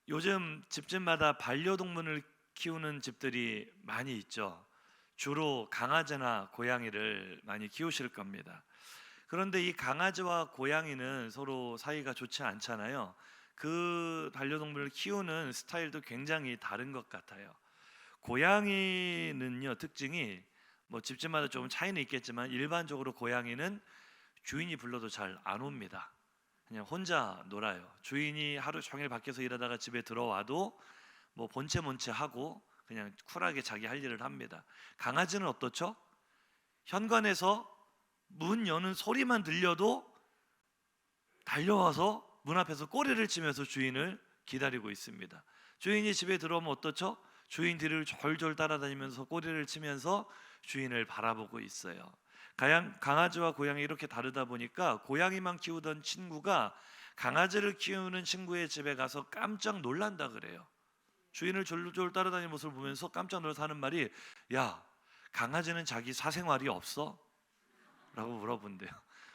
요즘 집집마다 반려동물을 키우는 집들이 많이 있죠. 주로 강아지나 고양이를 많이 키우실 겁니다. 그런데 이 강아지와 고양이는 서로 사이가 좋지 않잖아요. 그 반려동물을 키우는 스타일도 굉장히 다른 것 같아요. 고양이는요, 특징이 뭐 집집마다 조금 차이는 있겠지만 일반적으로 고양이는 주인이 불러도 잘 안 옵니다. 그냥 혼자 놀아요. 주인이 하루 종일 밖에서 일하다가 집에 들어와도 뭐 본체 본체 하고 그냥 쿨하게 자기 할 일을 합니다. 강아지는 어떻죠? 현관에서 문 여는 소리만 들려도 달려와서 문 앞에서 꼬리를 치면서 주인을 기다리고 있습니다. 주인이 집에 들어오면 어떻죠? 주인 뒤를 졸졸 따라다니면서 꼬리를 치면서 주인을 바라보고 있어요. 강아지와 고양이 이렇게 다르다 보니까 고양이만 키우던 친구가 강아지를 키우는 친구의 집에 가서 깜짝 놀란다 그래요. 주인을 졸졸 따라다니는 모습을 보면서 깜짝 놀라서 하는 말이, 야, 강아지는 자기 사생활이 없어? 라고 물어본대요.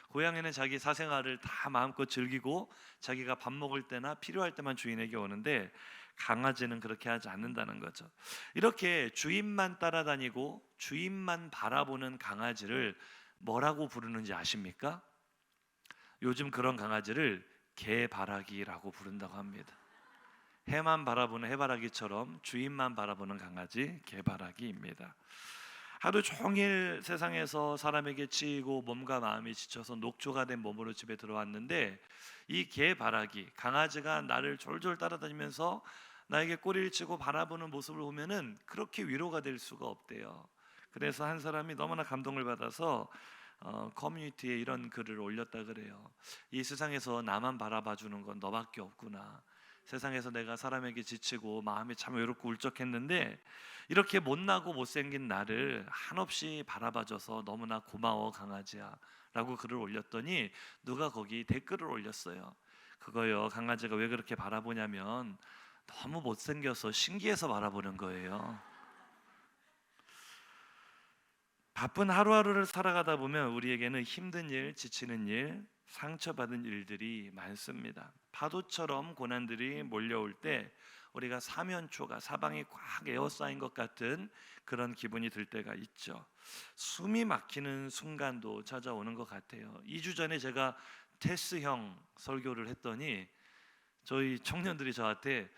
고양이는 자기 사생활을 다 마음껏 즐기고 자기가 밥 먹을 때나 필요할 때만 주인에게 오는데, 강아지는 그렇게 하지 않는다는 거죠. 이렇게 주인만 따라다니고 주인만 바라보는 강아지를 뭐라고 부르는지 아십니까? 요즘 그런 강아지를 개바라기라고 부른다고 합니다. 해만 바라보는 해바라기처럼 주인만 바라보는 강아지, 개바라기입니다. 하루 종일 세상에서 사람에게 치이고 몸과 마음이 지쳐서 녹초가 된 몸으로 집에 들어왔는데, 이 개바라기, 강아지가 나를 졸졸 따라다니면서 나에게 꼬리를 치고 바라보는 모습을 보면은 그렇게 위로가 될 수가 없대요. 그래서 한 사람이 너무나 감동을 받아서 커뮤니티에 이런 글을 올렸다 그래요. 이 세상에서 나만 바라봐 주는 건 너밖에 없구나. 세상에서 내가 사람에게 지치고 마음이 참 외롭고 울적했는데 이렇게 못나고 못생긴 나를 한없이 바라봐줘서 너무나 고마워 강아지야 라고 글을 올렸더니 누가 거기 댓글을 올렸어요. 그거요, 강아지가 왜 그렇게 바라보냐면 너무 못생겨서 신기해서 바라보는 거예요. 바쁜 하루하루를 살아가다 보면 우리에게는 힘든 일, 지치는 일, 상처받은 일들이 많습니다. 파도처럼 고난들이 몰려올 때 우리가 사면초가 사방이 꽉 에워싸인 것 같은 그런 기분이 들 때가 있죠. 숨이 막히는 순간도 찾아오는 것 같아요. 2주 전에 제가 테스형 설교를 했더니 저희 청년들이 저한테,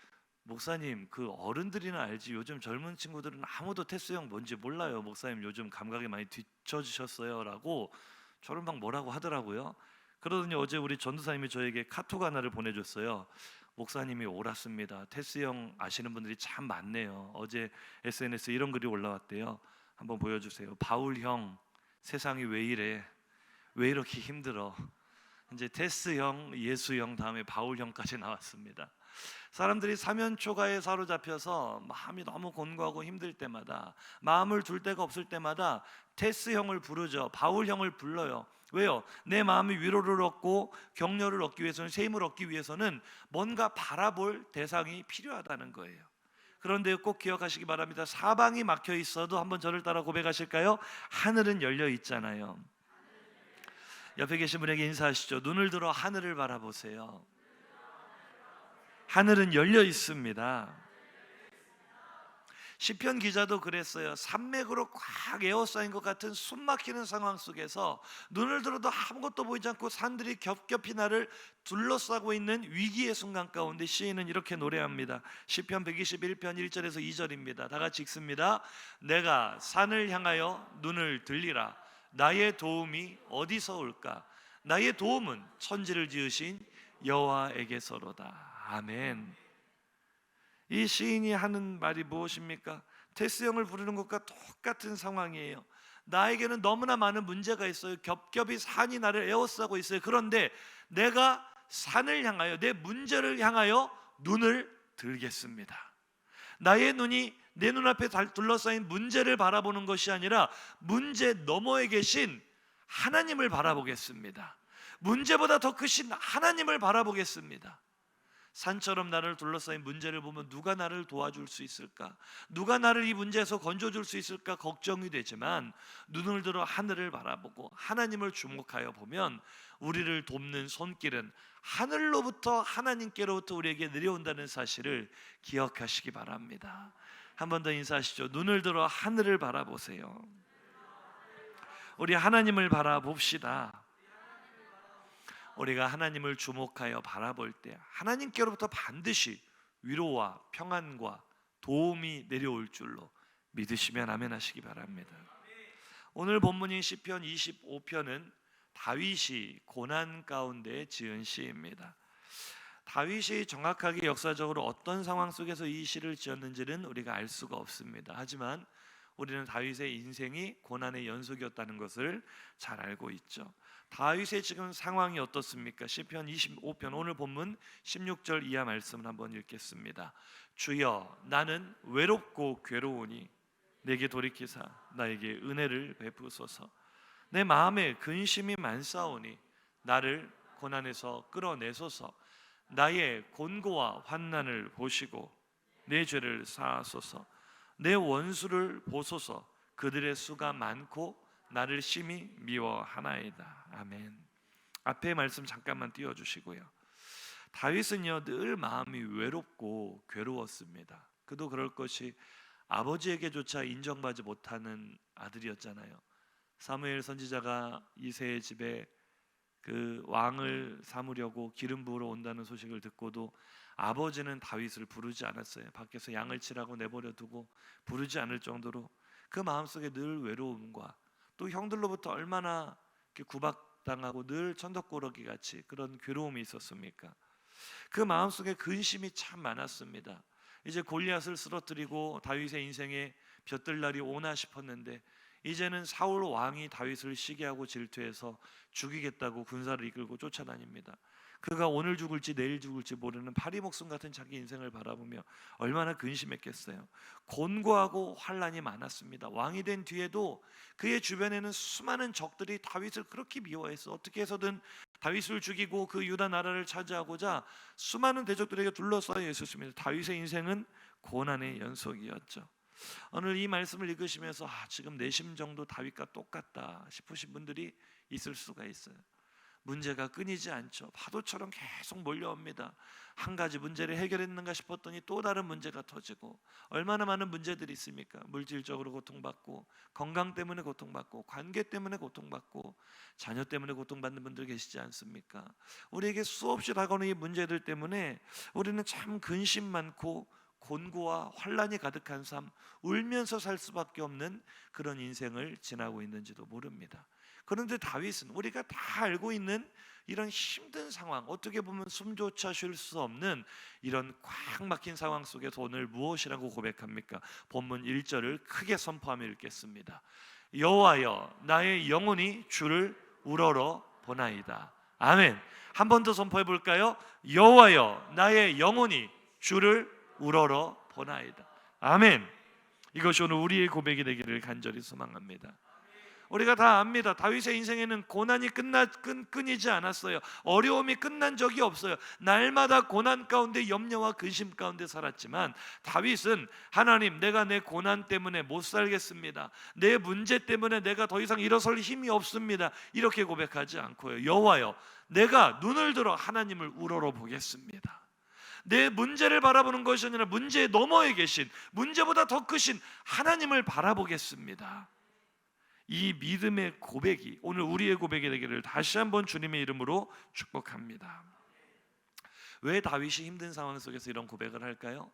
목사님, 그 어른들이나 알지 요즘 젊은 친구들은 아무도 테스형 뭔지 몰라요. 목사님 요즘 감각이 많이 뒤처지셨어요 라고 저를 막 뭐라고 하더라고요. 그러더니 어제 우리 전도사님이 저에게 카톡 하나를 보내줬어요. 목사님이 옳았습니다. 테스형 아시는 분들이 참 많네요. 어제 SNS에 이런 글이 올라왔대요. 한번 보여주세요. 바울형, 세상이 왜 이래? 왜 이렇게 힘들어? 이제 테스형, 예수형, 다음에 바울형까지 나왔습니다. 사람들이 사면초가에 사로잡혀서 마음이 너무 곤고하고 힘들 때마다, 마음을 둘 데가 없을 때마다 테스형을 부르죠. 바울형을 불러요. 왜요? 내 마음이 위로를 얻고 격려를 얻기 위해서는, 새 힘을 얻기 위해서는 뭔가 바라볼 대상이 필요하다는 거예요. 그런데 꼭 기억하시기 바랍니다. 사방이 막혀 있어도, 한번 저를 따라 고백하실까요? 하늘은 열려 있잖아요. 옆에 계신 분에게 인사하시죠. 눈을 들어 하늘을 바라보세요. 하늘은 열려 있습니다. 시편 기자도 그랬어요. 산맥으로 꽉 에워싸인 것 같은 숨 막히는 상황 속에서 눈을 들어도 아무것도 보이지 않고 산들이 겹겹이 나를 둘러싸고 있는 위기의 순간 가운데 시인은 이렇게 노래합니다. 시편 121편 1절에서 2절입니다. 다 같이 읽습니다. 내가 산을 향하여 눈을 들리라. 나의 도움이 어디서 올까? 나의 도움은 천지를 지으신 여호와에게서로다. 아멘. 이 시인이 하는 말이 무엇입니까? 테스형을 부르는 것과 똑같은 상황이에요. 나에게는 너무나 많은 문제가 있어요. 겹겹이 산이 나를 에워싸고 있어요. 그런데 내가 산을 향하여, 내 문제를 향하여 눈을 들겠습니다. 나의 눈이 내 눈앞에 둘러싸인 문제를 바라보는 것이 아니라 문제 너머에 계신 하나님을 바라보겠습니다. 문제보다 더 크신 하나님을 바라보겠습니다. 산처럼 나를 둘러싸인 문제를 보면 누가 나를 도와줄 수 있을까? 누가 나를 이 문제에서 건져줄 수 있을까? 걱정이 되지만 눈을 들어 하늘을 바라보고 하나님을 주목하여 보면 우리를 돕는 손길은 하늘로부터 하나님께로부터 우리에게 내려온다는 사실을 기억하시기 바랍니다. 한 번 더 인사하시죠. 눈을 들어 하늘을 바라보세요. 우리 하나님을 바라봅시다. 우리가 하나님을 주목하여 바라볼 때 하나님께로부터 반드시 위로와 평안과 도움이 내려올 줄로 믿으시면 아멘 하시기 바랍니다. 오늘 본문인 시편 25편은 다윗이 고난 가운데 지은 시입니다. 다윗이 정확하게 역사적으로 어떤 상황 속에서 이 시를 지었는지는 우리가 알 수가 없습니다. 하지만 우리는 다윗의 인생이 고난의 연속이었다는 것을 잘 알고 있죠. 다윗의 지금 상황이 어떻습니까? 시편 25편 오늘 본문 16절 이하 말씀을 한번 읽겠습니다. 주여 나는 외롭고 괴로우니 내게 돌이키사 나에게 은혜를 베푸소서. 내 마음에 근심이 많사오니 나를 고난에서 끌어내소서. 나의 곤고와 환난을 보시고 내 죄를 사하소서. 내 원수를 보소서. 그들의 수가 많고 나를 심히 미워하나이다. 아멘. 앞에 말씀 잠깐만 띄워주시고요. 다윗은요 늘 마음이 외롭고 괴로웠습니다. 그도 그럴 것이 아버지에게조차 인정받지 못하는 아들이었잖아요. 사무엘 선지자가 이새의 집에 그 왕을 삼으려고 기름 부으러 온다는 소식을 듣고도 아버지는 다윗을 부르지 않았어요. 밖에서 양을 치라고 내버려 두고 부르지 않을 정도로 그 마음속에 늘 외로움과 또 형들로부터 얼마나 구박당하고 늘 천덕꾸러기 같이 그런 괴로움이 있었습니까? 그 마음속에 근심이 참 많았습니다. 이제 골리앗을 쓰러뜨리고 다윗의 인생에 볕들 날이 오나 싶었는데 이제는 사울 왕이 다윗을 시기하고 질투해서 죽이겠다고 군사를 이끌고 쫓아다닙니다. 그가 오늘 죽을지 내일 죽을지 모르는 파리 목숨 같은 자기 인생을 바라보며 얼마나 근심했겠어요. 곤고하고 환난이 많았습니다. 왕이 된 뒤에도 그의 주변에는 수많은 적들이 다윗을 그렇게 미워해서 어떻게 해서든 다윗을 죽이고 그 유다 나라를 차지하고자 수많은 대적들에게 둘러싸여 있었습니다. 다윗의 인생은 고난의 연속이었죠. 오늘 이 말씀을 읽으시면서 지금 내 심정도 다윗과 똑같다 싶으신 분들이 있을 수가 있어요. 문제가 끊이지 않죠. 파도처럼 계속 몰려옵니다. 한 가지 문제를 해결했는가 싶었더니 또 다른 문제가 터지고 얼마나 많은 문제들이 있습니까? 물질적으로 고통받고 건강 때문에 고통받고 관계 때문에 고통받고 자녀 때문에 고통받는 분들 계시지 않습니까? 우리에게 수없이 다가오는 이 문제들 때문에 우리는 참 근심 많고 곤고와 환난이 가득한 삶, 울면서 살 수밖에 없는 그런 인생을 지나고 있는지도 모릅니다. 그런데 다윗은 우리가 다 알고 있는 이런 힘든 상황, 어떻게 보면 숨조차 쉴 수 없는 이런 꽉 막힌 상황 속에서 오늘 무엇이라고 고백합니까? 본문 1절을 크게 선포하며 읽겠습니다. 여호와여 나의 영혼이 주를 우러러 보나이다. 아멘. 한 번 더 선포해 볼까요? 여호와여 나의 영혼이 주를 우러러 보나이다. 아멘. 이것이 오늘 우리의 고백이 되기를 간절히 소망합니다. 우리가 다 압니다. 다윗의 인생에는 고난이 끊이지 않았어요. 어려움이 끝난 적이 없어요. 날마다 고난 가운데 염려와 근심 가운데 살았지만 다윗은 하나님 내가 내 고난 때문에 못 살겠습니다. 내 문제 때문에 내가 더 이상 일어설 힘이 없습니다. 이렇게 고백하지 않고요. 여호와여 내가 눈을 들어 하나님을 우러러 보겠습니다. 내 문제를 바라보는 것이 아니라 문제의 너머에 계신 문제보다 더 크신 하나님을 바라보겠습니다. 이 믿음의 고백이 오늘 우리의 고백이 되기를 다시 한번 주님의 이름으로 축복합니다. 왜 다윗이 힘든 상황 속에서 이런 고백을 할까요?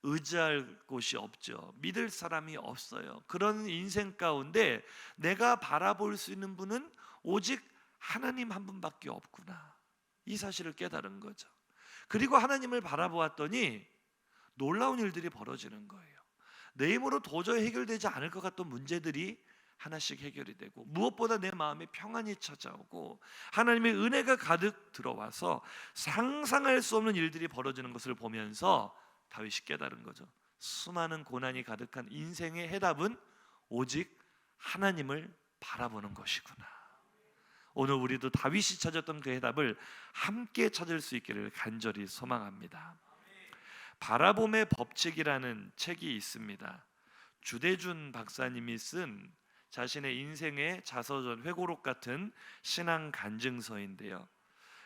의지할 곳이 없죠. 믿을 사람이 없어요. 그런 인생 가운데 내가 바라볼 수 있는 분은 오직 하나님 한 분밖에 없구나. 이 사실을 깨달은 거죠. 그리고 하나님을 바라보았더니 놀라운 일들이 벌어지는 거예요. 내 힘으로 도저히 해결되지 않을 것 같던 문제들이 하나씩 해결이 되고 무엇보다 내 마음에 평안이 찾아오고 하나님의 은혜가 가득 들어와서 상상할 수 없는 일들이 벌어지는 것을 보면서 다윗이 깨달은 거죠. 수많은 고난이 가득한 인생의 해답은 오직 하나님을 바라보는 것이구나. 오늘 우리도 다윗이 찾았던 그 해답을 함께 찾을 수 있기를 간절히 소망합니다. 바라봄의 법칙이라는 책이 있습니다. 주대준 박사님이 쓴 자신의 인생의 자서전 회고록 같은 신앙 간증서인데요.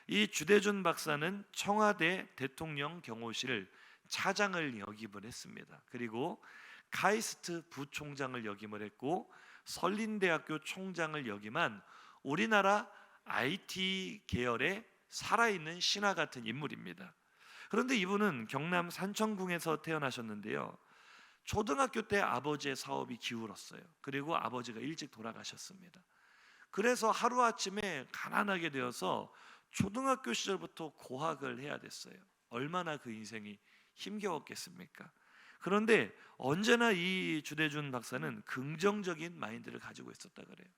이 주대준 박사는 청와대 대통령 경호실 차장을 역임을 했습니다. 그리고 카이스트 부총장을 역임을 했고 설린대학교 총장을 역임한 우리나라 IT 계열의 살아있는 신화 같은 인물입니다. 그런데 이분은 경남 산청궁에서 태어나셨는데요. 초등학교 때 아버지의 사업이 기울었어요. 그리고 아버지가 일찍 돌아가셨습니다. 그래서 하루아침에 가난하게 되어서 초등학교 시절부터 고학을 해야 됐어요. 얼마나 그 인생이 힘겨웠겠습니까? 그런데 언제나 이 주대준 박사는 긍정적인 마인드를 가지고 있었다 그래요.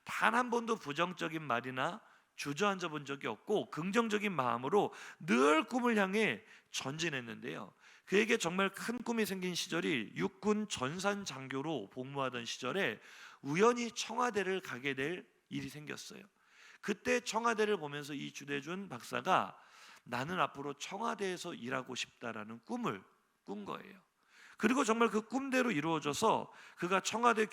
단 한 번도 부정적인 말이나 주저앉아 본 적이 없고 긍정적인 마음으로 늘 꿈을 향해 전진했는데요. 그에게 정말 큰 꿈이 생긴 시절이 육군 전산 장교로 복무하던 시절에 우연히 청와대를 가게 될 일이 생겼어요. 그때 청와대를 보면서 이 주대준 박사가 나는 앞으로 청와대에서 일하고 싶다라는 꿈을 꾼 거예요. 그리고 정말 그 꿈대로 이루어져서 그가 청와대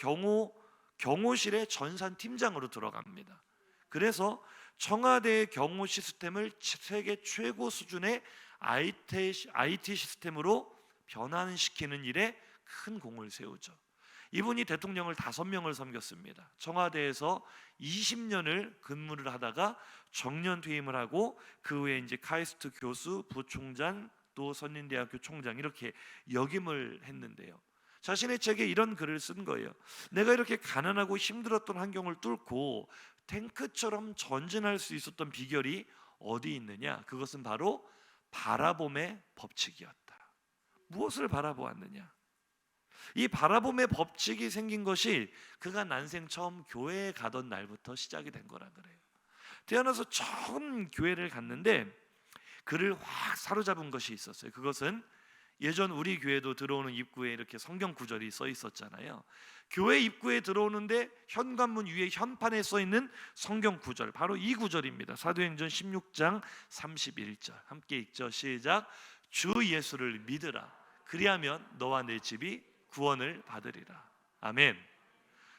경호실의 전산팀장으로 들어갑니다. 그래서 청와대의 경호 시스템을 세계 최고 수준의 IT 시스템으로 변환시키는 일에 큰 공을 세우죠. 이분이 대통령을 5명을 섬겼습니다. 청와대에서 20년을 근무를 하다가 정년 퇴임을 하고 그 후에 이제 카이스트 교수, 부총장, 또 선린대학교 총장 이렇게 역임을 했는데요. 자신의 책에 이런 글을 쓴 거예요. 내가 이렇게 가난하고 힘들었던 환경을 뚫고 탱크처럼 전진할 수 있었던 비결이 어디 있느냐? 그것은 바로 바라봄의 법칙이었다. 무엇을 바라보았느냐? 이 바라봄의 법칙이 생긴 것이 그가 난생 처음 교회에 가던 날부터 시작이 된 거라 그래요. 태어나서 처음 교회를 갔는데 그를 확 사로잡은 것이 있었어요. 그것은 예전 우리 교회도 들어오는 입구에 이렇게 성경 구절이 써 있었잖아요. 교회 입구에 들어오는데 현관문 위에 현판에 써 있는 성경 구절, 바로 이 구절입니다. 사도행전 16장 31절 함께 읽죠. 시작. 주 예수를 믿으라. 그리하면 너와 내 집이 구원을 받으리라. 아멘.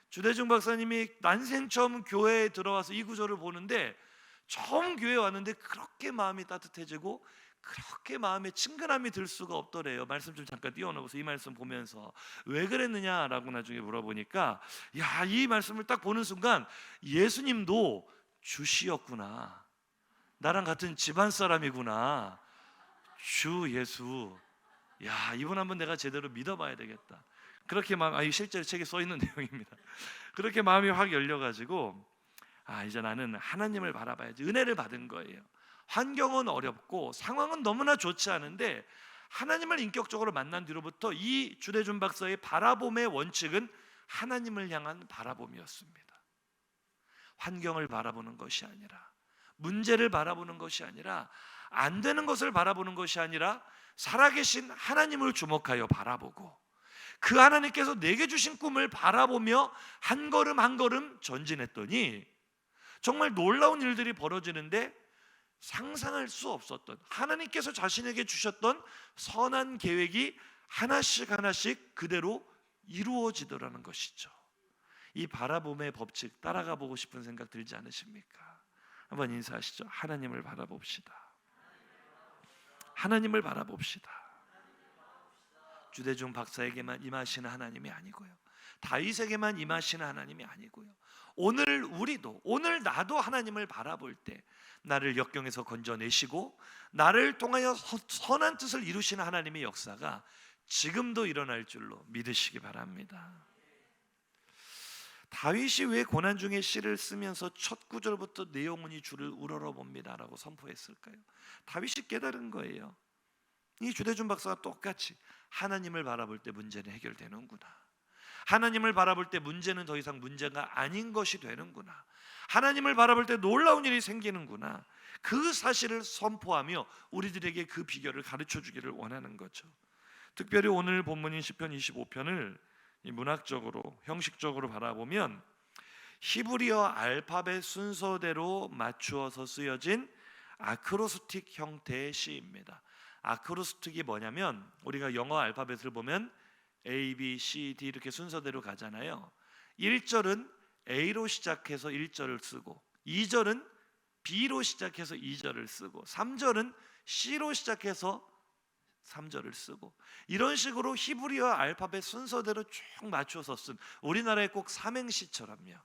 주대중 박사님이 난생 처음 교회에 들어와서 이 구절을 보는데 처음 교회에 왔는데 그렇게 마음이 따뜻해지고 그렇게 마음에 친근함이 들 수가 없더래요. 말씀 좀 잠깐 띄워놓고서 이 말씀 보면서 왜 그랬느냐라고 나중에 물어보니까 야, 이 말씀을 딱 보는 순간 예수님도 주시였구나, 나랑 같은 집안 사람이구나, 주 예수, 야, 이분 한번 내가 제대로 믿어봐야 되겠다. 그렇게 실제로 책에 써 있는 내용입니다. 그렇게 마음이 확 열려가지고 이제 나는 하나님을 바라봐야지. 은혜를 받은 거예요. 환경은 어렵고 상황은 너무나 좋지 않은데 하나님을 인격적으로 만난 뒤로부터 이 주대준 박사의 바라봄의 원칙은 하나님을 향한 바라봄이었습니다. 환경을 바라보는 것이 아니라, 문제를 바라보는 것이 아니라, 안 되는 것을 바라보는 것이 아니라 살아계신 하나님을 주목하여 바라보고 그 하나님께서 내게 주신 꿈을 바라보며 한 걸음 한 걸음 전진했더니 정말 놀라운 일들이 벌어지는데 상상할 수 없었던 하나님께서 자신에게 주셨던 선한 계획이 하나씩 하나씩 그대로 이루어지더라는 것이죠. 이 바라봄의 법칙 따라가 보고 싶은 생각 들지 않으십니까? 한번 인사하시죠. 하나님을 바라봅시다. 하나님을 바라봅시다. 주대중 박사에게만 임하시는 하나님이 아니고요, 다윗에게만 임하시는 하나님이 아니고요, 오늘 우리도, 오늘 나도 하나님을 바라볼 때 나를 역경에서 건져내시고 나를 통하여 선한 뜻을 이루시는 하나님의 역사가 지금도 일어날 줄로 믿으시기 바랍니다. 다윗이 왜 고난 중에 시를 쓰면서 첫 구절부터 내 영혼이 주를 우러러봅니다 라고 선포했을까요? 다윗이 깨달은 거예요. 이 주대준 박사가 똑같이 하나님을 바라볼 때 문제는 해결되는구나, 하나님을 바라볼 때 문제는 더 이상 문제가 아닌 것이 되는구나, 하나님을 바라볼 때 놀라운 일이 생기는구나, 그 사실을 선포하며 우리들에게 그 비결을 가르쳐 주기를 원하는 거죠. 특별히 오늘 본문인 시편 25편을 문학적으로 형식적으로 바라보면 히브리어 알파벳 순서대로 맞추어서 쓰여진 아크로스틱 형태의 시입니다. 아크로스틱이 뭐냐면 우리가 영어 알파벳을 보면 A, B, C, D 이렇게 순서대로 가잖아요. 1절은 A로 시작해서 1절을 쓰고 2절은 B로 시작해서 2절을 쓰고 3절은 C로 시작해서 3절을 쓰고 이런 식으로 히브리어 알파벳 순서대로 쭉 맞춰서 쓴 우리나라의 꼭 삼행시처럼요.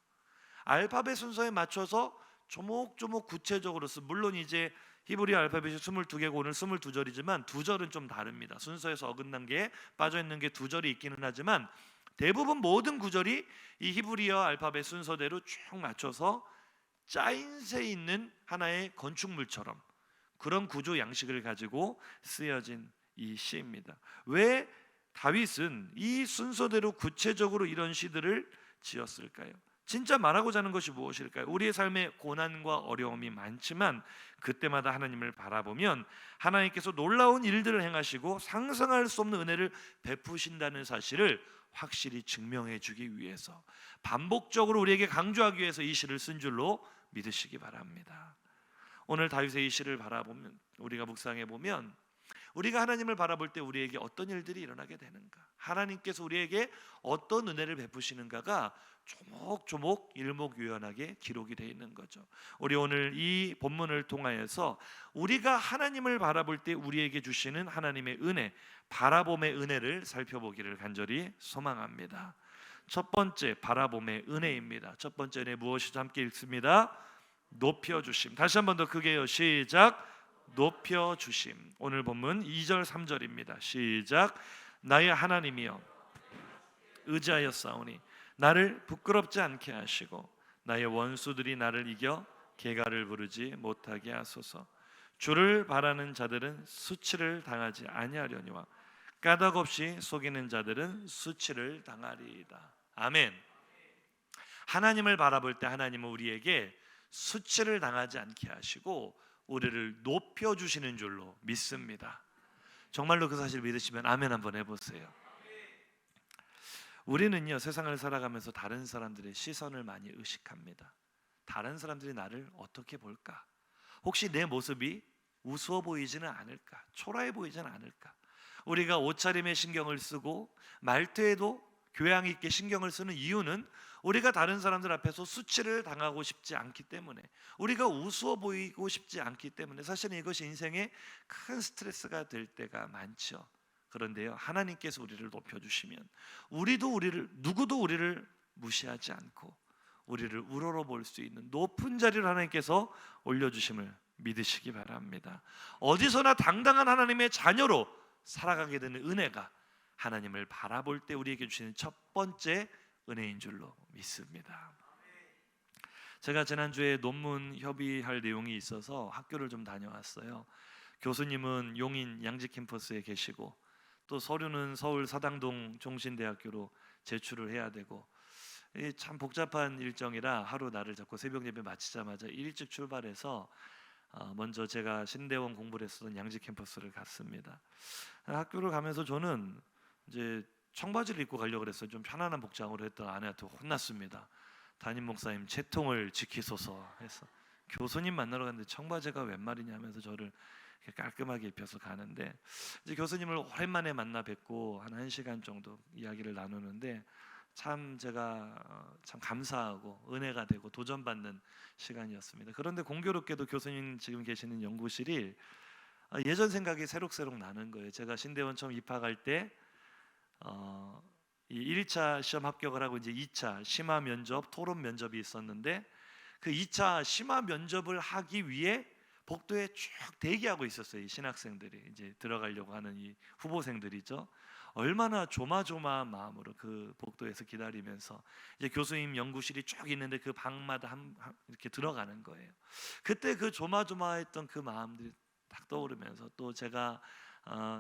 알파벳 순서에 맞춰서 조목조목 구체적으로 쓴 물론 이제 히브리어 알파벳이 22개고 오늘 22절이지만 두 절은 좀 다릅니다. 순서에서 어긋난 게 빠져있는 게 두 절이 있기는 하지만 대부분 모든 구절이 이 히브리어 알파벳 순서대로 쭉 맞춰서 짜임새 있는 하나의 건축물처럼 그런 구조 양식을 가지고 쓰여진 이 시입니다. 왜 다윗은 이 순서대로 구체적으로 이런 시들을 지었을까요? 진짜 말하고자 하는 것이 무엇일까요? 우리의 삶에 고난과 어려움이 많지만 그때마다 하나님을 바라보면 하나님께서 놀라운 일들을 행하시고 상상할 수 없는 은혜를 베푸신다는 사실을 확실히 증명해 주기 위해서 반복적으로 우리에게 강조하기 위해서 이 시를 쓴 줄로 믿으시기 바랍니다. 오늘 다윗의 이 시를 바라보면 우리가 묵상해 보면 우리가 하나님을 바라볼 때 우리에게 어떤 일들이 일어나게 되는가, 하나님께서 우리에게 어떤 은혜를 베푸시는가가 조목조목 일목요연하게 기록이 되어 있는 거죠. 우리 오늘 이 본문을 통하여서 우리가 하나님을 바라볼 때 우리에게 주시는 하나님의 은혜, 바라봄의 은혜를 살펴보기를 간절히 소망합니다. 첫 번째 바라봄의 은혜입니다. 첫 번째 은혜 무엇이죠? 함께 읽습니다. 높여주심. 다시 한 번 더 크게요. 시작. 높여주심. 오늘 본문 2절 3절입니다. 시작. 나의 하나님이여 의지하여 싸우니 나를 부끄럽지 않게 하시고 나의 원수들이 나를 이겨 개가를 부르지 못하게 하소서. 주를 바라는 자들은 수치를 당하지 아니하려니와 까닭 없이 속이는 자들은 수치를 당하리이다. 아멘. 하나님을 바라볼 때 하나님은 우리에게 수치를 당하지 않게 하시고 우리를 높여주시는 줄로 믿습니다. 정말로 그 사실 믿으시면 아멘 한번 해보세요. 우리는요 세상을 살아가면서 다른 사람들의 시선을 많이 의식합니다. 다른 사람들이 나를 어떻게 볼까? 혹시 내 모습이 우스워 보이지는 않을까? 초라해 보이지는 않을까? 우리가 옷차림에 신경을 쓰고 말투에도 교양 있게 신경을 쓰는 이유는 우리가 다른 사람들 앞에서 수치를 당하고 싶지 않기 때문에, 우리가 우스워 보이고 싶지 않기 때문에 사실은 이것이 인생의 큰 스트레스가 될 때가 많죠. 그런데요 하나님께서 우리를 높여주시면 누구도 우리를 무시하지 않고 우리를 우러러 볼 수 있는 높은 자리를 하나님께서 올려주심을 믿으시기 바랍니다. 어디서나 당당한 하나님의 자녀로 살아가게 되는 은혜가 하나님을 바라볼 때 우리에게 주시는 첫 번째 은혜인 줄로 믿습니다. 제가 지난주에 논문 협의할 내용이 있어서 학교를 좀 다녀왔어요. 교수님은 용인 양지 캠퍼스에 계시고 또 서류는 서울 사당동 종신대학교로 제출을 해야 되고 참 복잡한 일정이라 하루 날을 잡고 새벽 예배 마치자마자 일찍 출발해서 먼저 제가 신대원 공부를 했었던 양지 캠퍼스를 갔습니다. 학교를 가면서 저는 이제 청바지를 입고 가려고 그랬어요. 좀 편안한 복장으로 했던 아내한테 혼났습니다. 담임 목사님 채통을 지키소서 해서 교수님 만나러 갔는데 청바지가 웬 말이냐 하면서 저를 깔끔하게 입혀서 가는데 이제 교수님을 오랜만에 만나 뵙고 한 1시간 정도 이야기를 나누는데 참 제가 참 감사하고 은혜가 되고 도전받는 시간이었습니다. 그런데 공교롭게도 교수님 지금 계시는 연구실이 예전 생각이 새록새록 나는 거예요. 제가 신대원 처음 입학할 때 이 1차 시험 합격을 하고 이제 2차 심화 면접, 토론 면접이 있었는데 그 2차 심화 면접을 하기 위해 복도에 쭉 대기하고 있었어요. 이 신학생들이 이제 들어가려고 하는 이 후보생들이죠. 얼마나 조마조마한 마음으로 그 복도에서 기다리면서 이제 교수님 연구실이 쭉 있는데 그 방마다 이렇게 들어가는 거예요. 그때 그 조마조마했던 그 마음들이 딱 떠오르면서 또 제가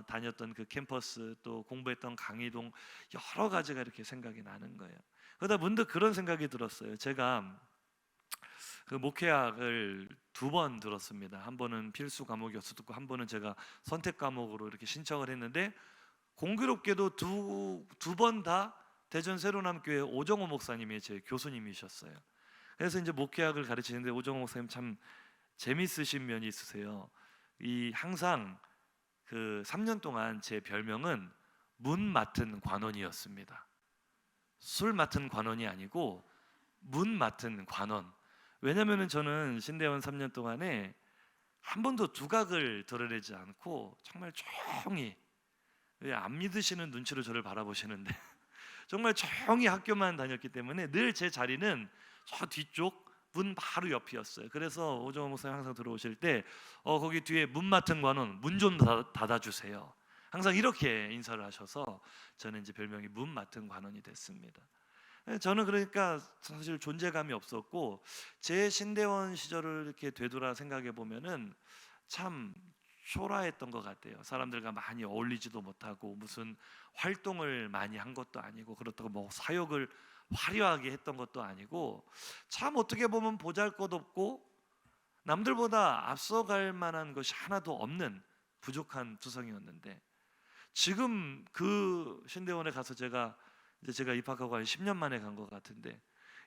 다녔던 그 캠퍼스 또 공부했던 강의동 여러 가지가 이렇게 생각이 나는 거예요. 그러다 문득 그런 생각이 들었어요. 제가 그 목회학을 2번 들었습니다. 한 번은 필수 과목이어서 듣고 한 번은 제가 선택 과목으로 이렇게 신청을 했는데 공교롭게도 두 번 다 대전 새로남교회 오정호 목사님이 제 교수님이셨어요. 그래서 이제 목회학을 가르치는데 오정호 목사님 참 재밌으신 면이 있으세요. 이 항상 그 3년 동안 제 별명은 문 맡은 관원이었습니다. 술 맡은 관원이 아니고 문 맡은 관원. 왜냐면은 저는 신대원 3년 동안에 한 번도 두각을 드러내지 않고 정말 조용히, 안 믿으시는 눈치로 저를 바라보시는데 정말 조용히 학교만 다녔기 때문에 늘 제 자리는 저 뒤쪽 문 바로 옆이었어요. 그래서 오정호 목사님 항상 들어오실 때 거기 뒤에 문 맡은 관원 문 좀 닫아주세요. 항상 이렇게 인사를 하셔서 저는 이제 별명이 문 맡은 관원이 됐습니다. 저는 그러니까 사실 존재감이 없었고 제 신대원 시절을 이렇게 되돌아 생각해 보면은 참 초라했던 것 같아요. 사람들과 많이 어울리지도 못하고 무슨 활동을 많이 한 것도 아니고 그렇다고 뭐 사역을 화려하게 했던 것도 아니고 참 어떻게 보면 보잘것없고 남들보다 앞서갈 만한 것이 하나도 없는 부족한 두성이었는데 지금 그 신대원에 가서 제가 입학하고 한 10년 만에 간 것 같은데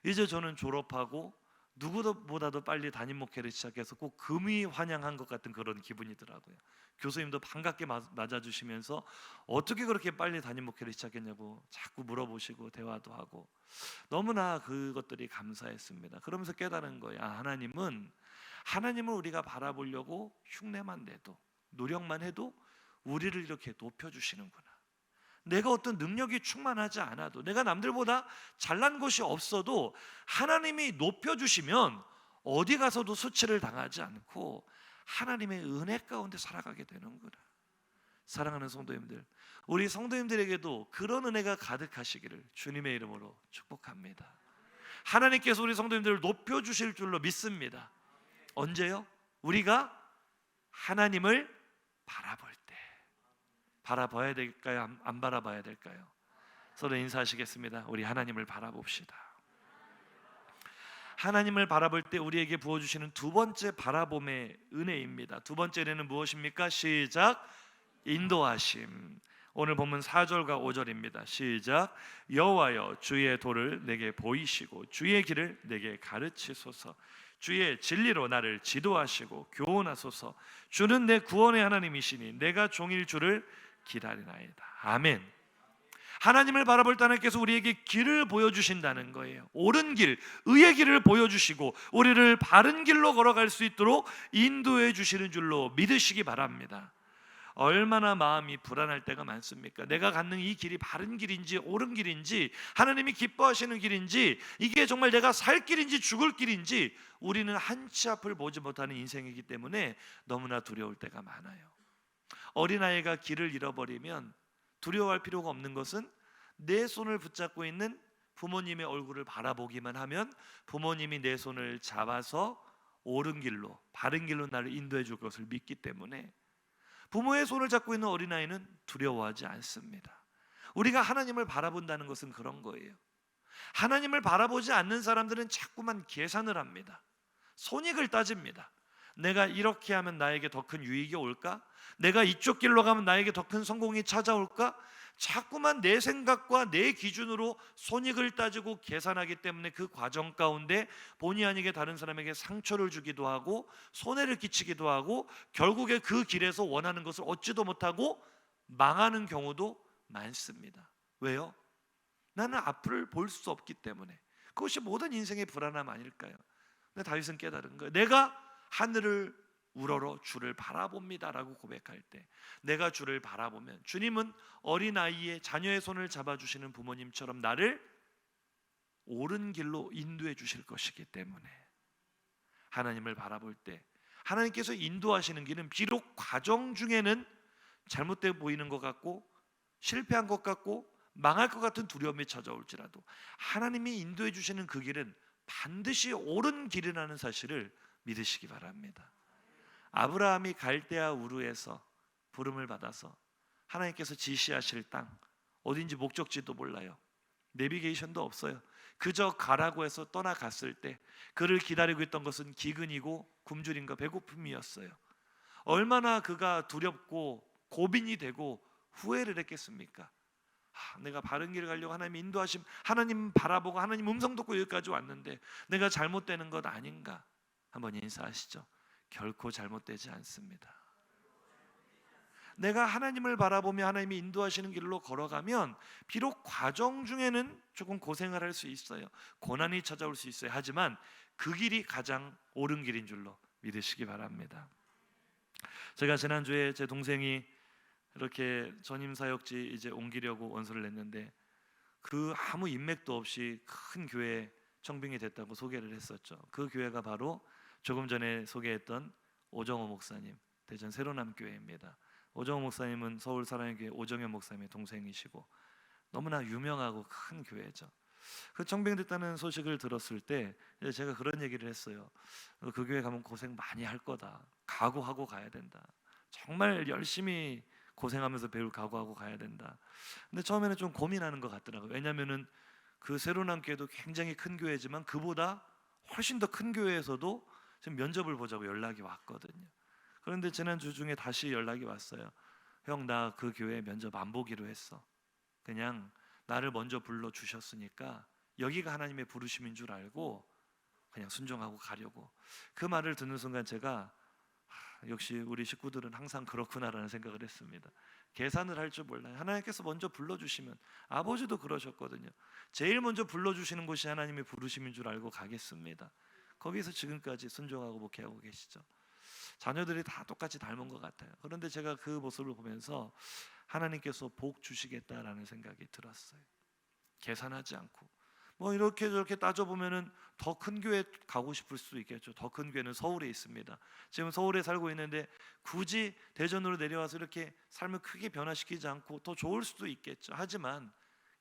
이제 저는 졸업하고 누구보다도 빨리 담임 목회를 시작해서 꼭 금이 환영한 것 같은 그런 기분이더라고요. 교수님도 반갑게 맞아주시면서 어떻게 그렇게 빨리 담임 목회를 시작했냐고 자꾸 물어보시고 대화도 하고 너무나 그것들이 감사했습니다. 그러면서 깨달은 거예요. 하나님은 우리가 바라보려고 흉내만 내도 노력만 해도 우리를 이렇게 높여주시는구나. 내가 어떤 능력이 충만하지 않아도 내가 남들보다 잘난 것이 없어도 하나님이 높여주시면 어디 가서도 수치를 당하지 않고 하나님의 은혜 가운데 살아가게 되는구나. 사랑하는 성도님들, 우리 성도님들에게도 그런 은혜가 가득하시기를 주님의 이름으로 축복합니다. 하나님께서 우리 성도님들을 높여주실 줄로 믿습니다. 언제요? 우리가 하나님을 바라볼 때. 바라봐야 될까요? 안 바라봐야 될까요? 서로 인사하시겠습니다. 우리 하나님을 바라봅시다. 하나님을 바라볼 때 우리에게 부어주시는 두 번째 바라봄의 은혜입니다. 두 번째 은혜는 무엇입니까? 시작. 인도하심. 오늘 본문 4절과 5절입니다. 시작. 여호와여 주의 도를 내게 보이시고 주의 길을 내게 가르치소서. 주의 진리로 나를 지도하시고 교훈하소서. 주는 내 구원의 하나님이시니 내가 종일 주를 기다리나이다. 아멘. 하나님을 바라볼 때 하나님께서 우리에게 길을 보여주신다는 거예요. 옳은 길, 의의 길을 보여주시고 우리를 바른 길로 걸어갈 수 있도록 인도해 주시는 줄로 믿으시기 바랍니다. 얼마나 마음이 불안할 때가 많습니까? 내가 갖는 이 길이 바른 길인지 옳은 길인지 하나님이 기뻐하시는 길인지 이게 정말 내가 살 길인지 죽을 길인지 우리는 한치 앞을 보지 못하는 인생이기 때문에 너무나 두려울 때가 많아요. 어린아이가 길을 잃어버리면 두려워할 필요가 없는 것은 내 손을 붙잡고 있는 부모님의 얼굴을 바라보기만 하면 부모님이 내 손을 잡아서 옳은 길로 바른 길로 나를 인도해 줄 것을 믿기 때문에 부모의 손을 잡고 있는 어린아이는 두려워하지 않습니다. 우리가 하나님을 바라본다는 것은 그런 거예요. 하나님을 바라보지 않는 사람들은 자꾸만 계산을 합니다. 손익을 따집니다. 내가 이렇게 하면 나에게 더 큰 유익이 올까? 내가 이쪽 길로 가면 나에게 더 큰 성공이 찾아올까? 자꾸만 내 생각과 내 기준으로 손익을 따지고 계산하기 때문에 그 과정 가운데 본의 아니게 다른 사람에게 상처를 주기도 하고 손해를 끼치기도 하고 결국에 그 길에서 원하는 것을 얻지도 못하고 망하는 경우도 많습니다. 왜요? 나는 앞을 볼 수 없기 때문에. 그것이 모든 인생의 불안함 아닐까요? 근데 다윗은 깨달은 거예요. 내가 하늘을 우러러 주를 바라봅니다라고 고백할 때 내가 주를 바라보면 주님은 어린아이의 자녀의 손을 잡아주시는 부모님처럼 나를 옳은 길로 인도해 주실 것이기 때문에 하나님을 바라볼 때 하나님께서 인도하시는 길은 비록 과정 중에는 잘못돼 보이는 것 같고 실패한 것 같고 망할 것 같은 두려움이 찾아올지라도 하나님이 인도해 주시는 그 길은 반드시 옳은 길이라는 사실을 믿으시기 바랍니다. 아브라함이 갈대아 우르에서 부름을 받아서 하나님께서 지시하실 땅 어딘지 목적지도 몰라요. 내비게이션도 없어요. 그저 가라고 해서 떠나갔을 때 그를 기다리고 있던 것은 기근이고 굶주림과 배고픔이었어요. 얼마나 그가 두렵고 고민이 되고 후회를 했겠습니까? 내가 바른 길을 가려고 하나님의 인도하심, 하나님 바라보고 하나님 음성 듣고 여기까지 왔는데 내가 잘못되는 것 아닌가? 한번 인사하시죠. 결코 잘못되지 않습니다. 내가 하나님을 바라보며 하나님이 인도하시는 길로 걸어가면 비록 과정 중에는 조금 고생을 할 수 있어요. 고난이 찾아올 수 있어요. 하지만 그 길이 가장 옳은 길인 줄로 믿으시기 바랍니다. 제가 지난주에 제 동생이 이렇게 전임 사역지 이제 옮기려고 원서를 냈는데 그 아무 인맥도 없이 큰 교회 청빙이 됐다고 소개를 했었죠. 그 교회가 바로 조금 전에 소개했던 오정호 목사님, 대전 새로남교회입니다. 오정호 목사님은 서울 사랑의 교회 오정현 목사님의 동생이시고 너무나 유명하고 큰 교회죠. 그 청빙됐다는 소식을 들었을 때 제가 그런 얘기를 했어요. 그 교회 가면 고생 많이 할 거다. 각오하고 가야 된다. 정말 열심히 고생하면서 배울 각오하고 가야 된다. 근데 처음에는 좀 고민하는 것 같더라고요. 왜냐하면은 그 새로남교회도 굉장히 큰 교회지만 그보다 훨씬 더 큰 교회에서도 지금 면접을 보자고 연락이 왔거든요. 그런데 지난주 중에 다시 연락이 왔어요. 형, 나 그 교회 면접 안 보기로 했어. 그냥 나를 먼저 불러주셨으니까 여기가 하나님의 부르심인 줄 알고 그냥 순종하고 가려고. 그 말을 듣는 순간 제가 역시 우리 식구들은 항상 그렇구나라는 생각을 했습니다. 계산을 할 줄 몰라요. 하나님께서 먼저 불러주시면, 아버지도 그러셨거든요. 제일 먼저 불러주시는 곳이 하나님의 부르심인 줄 알고 가겠습니다. 거기서 지금까지 순종하고 목회하고 계시죠. 자녀들이 다 똑같이 닮은 것 같아요. 그런데 제가 그 모습을 보면서 하나님께서 복 주시겠다라는 생각이 들었어요. 계산하지 않고 뭐 이렇게 저렇게 따져보면은 더 큰 교회 가고 싶을 수도 있겠죠. 더 큰 교회는 서울에 있습니다. 지금 서울에 살고 있는데 굳이 대전으로 내려와서 이렇게 삶을 크게 변화시키지 않고 더 좋을 수도 있겠죠. 하지만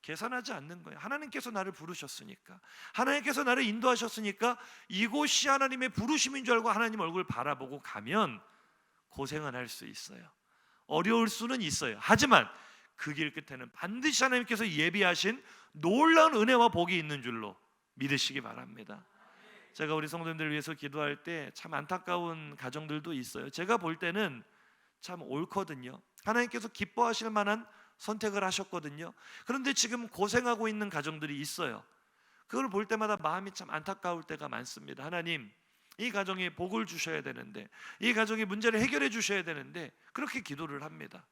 계산하지 않는 거예요. 하나님께서 나를 부르셨으니까, 하나님께서 나를 인도하셨으니까 이곳이 하나님의 부르심인 줄 알고 하나님 얼굴 바라보고 가면 고생은 할 수 있어요. 어려울 수는 있어요. 하지만 그 길 끝에는 반드시 하나님께서 예비하신 놀라운 은혜와 복이 있는 줄로 믿으시기 바랍니다. 제가 우리 성도님들을 위해서 기도할 때 참 안타까운 가정들도 있어요. 제가 볼 때는 참 옳거든요. 하나님께서 기뻐하실 만한 선택을 하셨거든요. 그런데 지금 고생하고 있는 가정들이 있어요. 그걸 볼 때마다 마음이 참 안타까울 때가 많습니다. 하나님, 이 가정에 복을 주셔야 되는데, 이 가정의 문제를 해결해 주셔야 되는데 그렇게 기도를 합니다.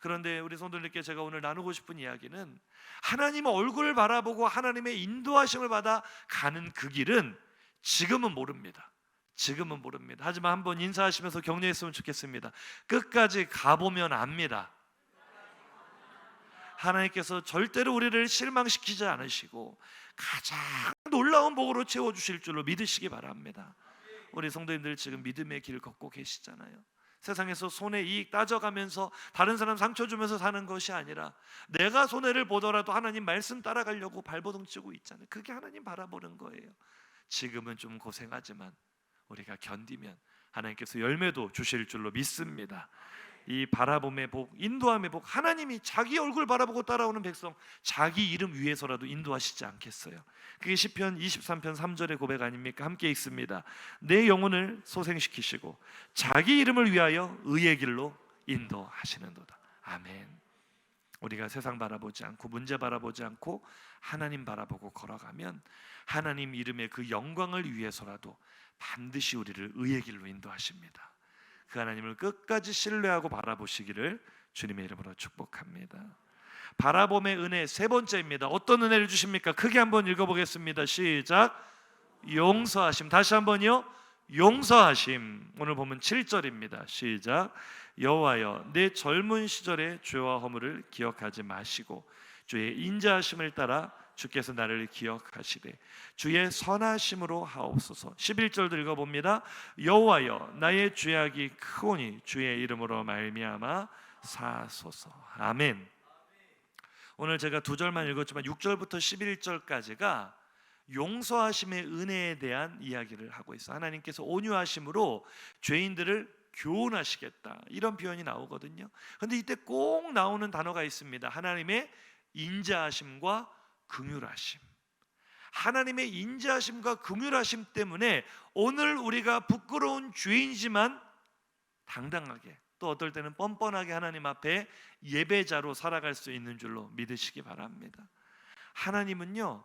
그런데 우리 성도님께 제가 오늘 나누고 싶은 이야기는 하나님의 얼굴을 바라보고 하나님의 인도하심을 받아 가는 그 길은 지금은 모릅니다. 지금은 모릅니다. 하지만 한번 인사하시면서 격려했으면 좋겠습니다. 끝까지 가보면 압니다. 하나님께서 절대로 우리를 실망시키지 않으시고 가장 놀라운 복으로 채워주실 줄로 믿으시기 바랍니다. 우리 성도님들 지금 믿음의 길 걷고 계시잖아요. 세상에서 손해 이익 따져가면서 다른 사람 상처 주면서 사는 것이 아니라 내가 손해를 보더라도 하나님 말씀 따라가려고 발버둥 치고 있잖아요. 그게 하나님 바라보는 거예요. 지금은 좀 고생하지만 우리가 견디면 하나님께서 열매도 주실 줄로 믿습니다. 이 바라봄의 복, 인도함의 복, 하나님이 자기 얼굴 바라보고 따라오는 백성 자기 이름 위해서라도 인도하시지 않겠어요? 그게 시편 23편 3절의 고백 아닙니까? 함께 읽습니다. 내 영혼을 소생시키시고 자기 이름을 위하여 의의 길로 인도하시는도다. 아멘. 우리가 세상 바라보지 않고 문제 바라보지 않고 하나님 바라보고 걸어가면 하나님 이름의 그 영광을 위해서라도 반드시 우리를 의의 길로 인도하십니다. 그 하나님을 끝까지 신뢰하고 바라보시기를 주님의 이름으로 축복합니다. 바라봄의 은혜 세 번째입니다. 어떤 은혜를 주십니까? 크게 한번 읽어보겠습니다. 시작. 용서하심. 다시 한번요. 용서하심. 오늘 보면 7절입니다. 시작. 여호와여, 내 젊은 시절의 죄와 허물을 기억하지 마시고 주의 인자하심을 따라 주께서 나를 기억하시되 주의 선하심으로 하옵소서. 11절도 읽어봅니다. 여호와여, 나의 죄악이 크오니 주의 이름으로 말미암아 사소서. 아멘. 오늘 제가 두 절만 읽었지만 6절부터 11절까지가 용서하심의 은혜에 대한 이야기를 하고 있어요. 하나님께서 온유하심으로 죄인들을 교훈하시겠다, 이런 표현이 나오거든요. 그런데 이때 꼭 나오는 단어가 있습니다. 하나님의 인자하심과 긍휼하심. 하나님의 인자하심과 긍휼하심 때문에 오늘 우리가 부끄러운 죄인이지만 당당하게 또 어떨 때는 뻔뻔하게 하나님 앞에 예배자로 살아갈 수 있는 줄로 믿으시기 바랍니다. 하나님은요,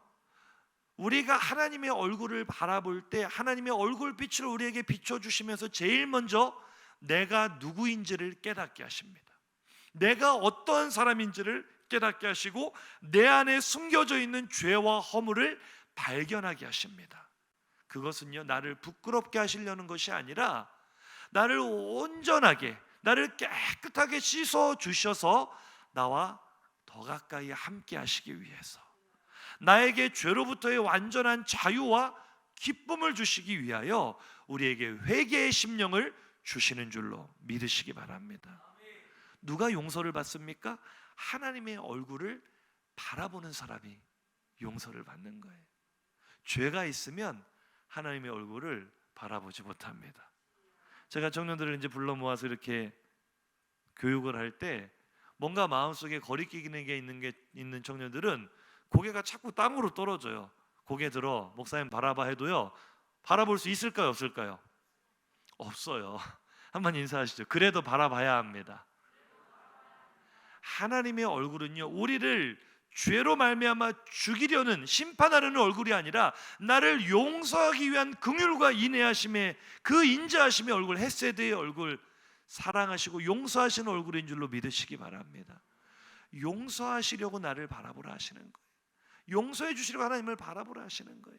우리가 하나님의 얼굴을 바라볼 때 하나님의 얼굴빛을 우리에게 비춰주시면서 제일 먼저 내가 누구인지를 깨닫게 하십니다. 내가 어떠한 사람인지를 깨닫게 하시고 내 안에 숨겨져 있는 죄와 허물을 발견하게 하십니다. 그것은요, 나를 부끄럽게 하시려는 것이 아니라 나를 온전하게, 나를 깨끗하게 씻어 주셔서 나와 더 가까이 함께 하시기 위해서, 나에게 죄로부터의 완전한 자유와 기쁨을 주시기 위하여 우리에게 회개의 심령을 주시는 줄로 믿으시기 바랍니다. 누가 용서를 받습니까? 하나님의 얼굴을 바라보는 사람이 용서를 받는 거예요. 죄가 있으면 하나님의 얼굴을 바라보지 못합니다. 제가 청년들을 이제 불러 모아서 이렇게 교육을 할 때 뭔가 마음속에 거리끼는 게 있는 청년들은 고개가 자꾸 땅으로 떨어져요. 고개 들어 목사님 바라봐 해도요, 바라볼 수 있을까요, 없을까요? 없어요. 한번 인사하시죠. 그래도 바라봐야 합니다. 하나님의 얼굴은요, 우리를 죄로 말미암아 죽이려는, 심판하려는 얼굴이 아니라 나를 용서하기 위한 긍휼과 인애하심의, 그 인자하심의 얼굴, 헤세드의 얼굴, 사랑하시고 용서하시는 얼굴인 줄로 믿으시기 바랍니다. 용서하시려고 나를 바라보라 하시는 거예요. 용서해 주시려고 하나님을 바라보라 하시는 거예요.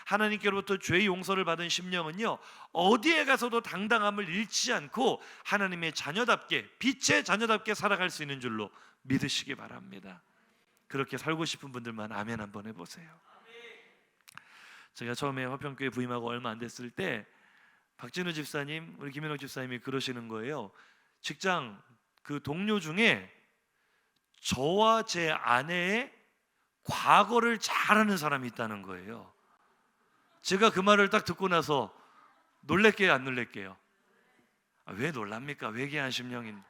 하나님께로부터 죄의 용서를 받은 심령은요, 어디에 가서도 당당함을 잃지 않고 하나님의 자녀답게, 빛의 자녀답게 살아갈 수 있는 줄로 믿으시기 바랍니다. 그렇게 살고 싶은 분들만 아멘 한번 해보세요. 제가 처음에 화평교회 부임하고 얼마 안 됐을 때 박진우 집사님, 우리 김현옥 집사님이 그러시는 거예요. 직장 그 동료 중에 저와 제 아내의 과거를 잘 아는 사람이 있다는 거예요. 제가 그 말을 딱 듣고 나서 놀랄게요, 안 놀랄게요? 왜 놀랍니까? 회개한 심령인.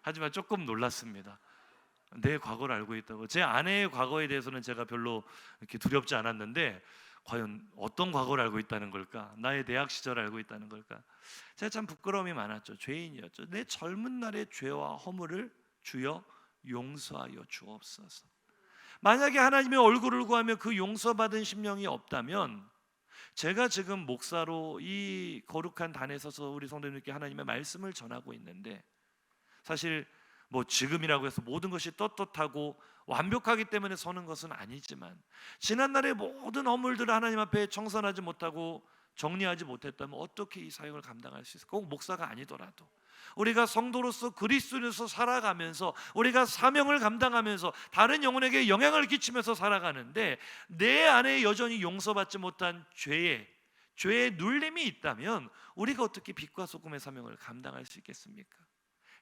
하지만 조금 놀랐습니다. 내 과거를 알고 있다고. 제 아내의 과거에 대해서는 제가 별로 이렇게 두렵지 않았는데 과연 어떤 과거를 알고 있다는 걸까? 나의 대학 시절을 알고 있다는 걸까? 제가 참 부끄러움이 많았죠. 죄인이었죠. 내 젊은 날의 죄와 허물을 주여 용서하여 주옵소서. 만약에 하나님의 얼굴을 구하며 그 용서받은 심령이 없다면, 제가 지금 목사로 이 거룩한 단에 서서 우리 성도님께 하나님의 말씀을 전하고 있는데, 사실 뭐 지금이라고 해서 모든 것이 떳떳하고 완벽하기 때문에 서는 것은 아니지만, 지난날의 모든 허물들을 하나님 앞에 청산하지 못하고 정리하지 못했다면 어떻게 이 사역을 감당할 수 있을까? 꼭 목사가 아니더라도 우리가 성도로서 그리스도인으로서 살아가면서, 우리가 사명을 감당하면서 다른 영혼에게 영향을 끼치면서 살아가는데 내 안에 여전히 용서받지 못한 죄의 눌림이 있다면 우리가 어떻게 빛과 소금의 사명을 감당할 수 있겠습니까?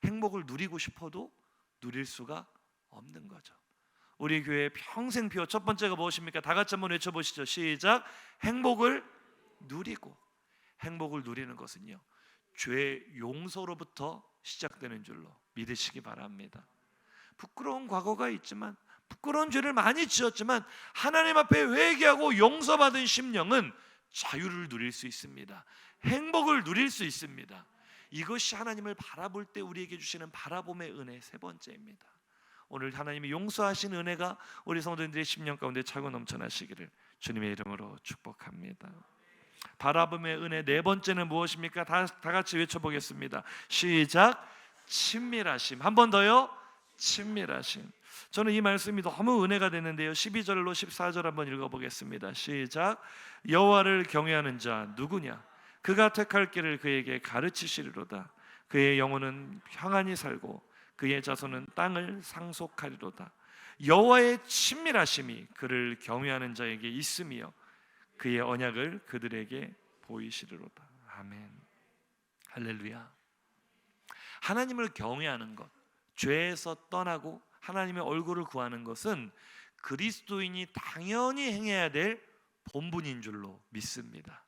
행복을 누리고 싶어도 누릴 수가 없는 거죠. 우리 교회 평생 피워 첫 번째가 무엇입니까? 다 같이 한번 외쳐보시죠. 시작. 행복을 누리고. 행복을 누리는 것은요, 죄 용서로부터 시작되는 줄로 믿으시기 바랍니다. 부끄러운 과거가 있지만, 부끄러운 죄를 많이 지었지만 하나님 앞에 회개하고 용서받은 심령은 자유를 누릴 수 있습니다. 행복을 누릴 수 있습니다. 이것이 하나님을 바라볼 때 우리에게 주시는 바라봄의 은혜 세 번째입니다. 오늘 하나님이 용서하신 은혜가 우리 성도님들의 심령 가운데 차고 넘쳐나시기를 주님의 이름으로 축복합니다. 바라봄의 은혜 네 번째는 무엇입니까? 다 같이 외쳐보겠습니다. 시작. 친밀하심. 한 번 더요. 친밀하심. 저는 이 말씀이 너무 은혜가 되는데요, 12절로 14절 한번 읽어보겠습니다. 시작. 여호와를 경외하는 자 누구냐? 그가 택할 길을 그에게 가르치시리로다. 그의 영혼은 평안히 살고 그의 자손은 땅을 상속하리로다. 여호와의 친밀하심이 그를 경외하는 자에게 있으며 그의 언약을 그들에게 보이시리로다. 아멘. 할렐루야. 하나님을 경외하는 것, 죄에서 떠나고 하나님의 얼굴을 구하는 것은 그리스도인이 당연히 행해야 될 본분인 줄로 믿습니다.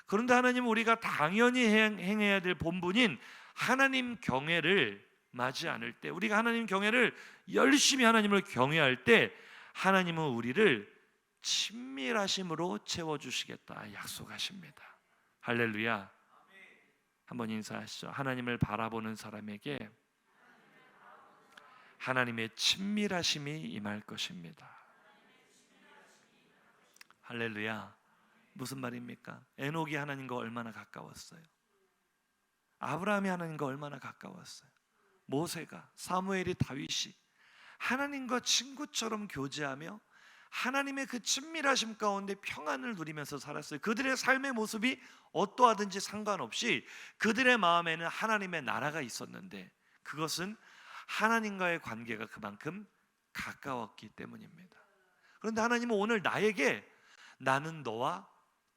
그런데 하나님은 우리가 당연히 행해야 될 본분인 하나님 경외를 맞이 않을 때, 우리가 하나님 경외를 열심히 하나님을 경외할 때 하나님은 우리를 친밀하심으로 채워주시겠다 약속하십니다. 할렐루야. 한번 인사하시죠. 하나님을 바라보는 사람에게 하나님의 친밀하심이 임할 것입니다. 할렐루야. 무슨 말입니까? 에녹이 하나님과 얼마나 가까웠어요. 아브라함이 하나님과 얼마나 가까웠어요. 모세가, 사무엘이, 다윗이 하나님과 친구처럼 교제하며 하나님의 그 친밀하심 가운데 평안을 누리면서 살았어요. 그들의 삶의 모습이 어떠하든지 상관없이 그들의 마음에는 하나님의 나라가 있었는데 그것은 하나님과의 관계가 그만큼 가까웠기 때문입니다. 그런데 하나님은 오늘 나에게 나는 너와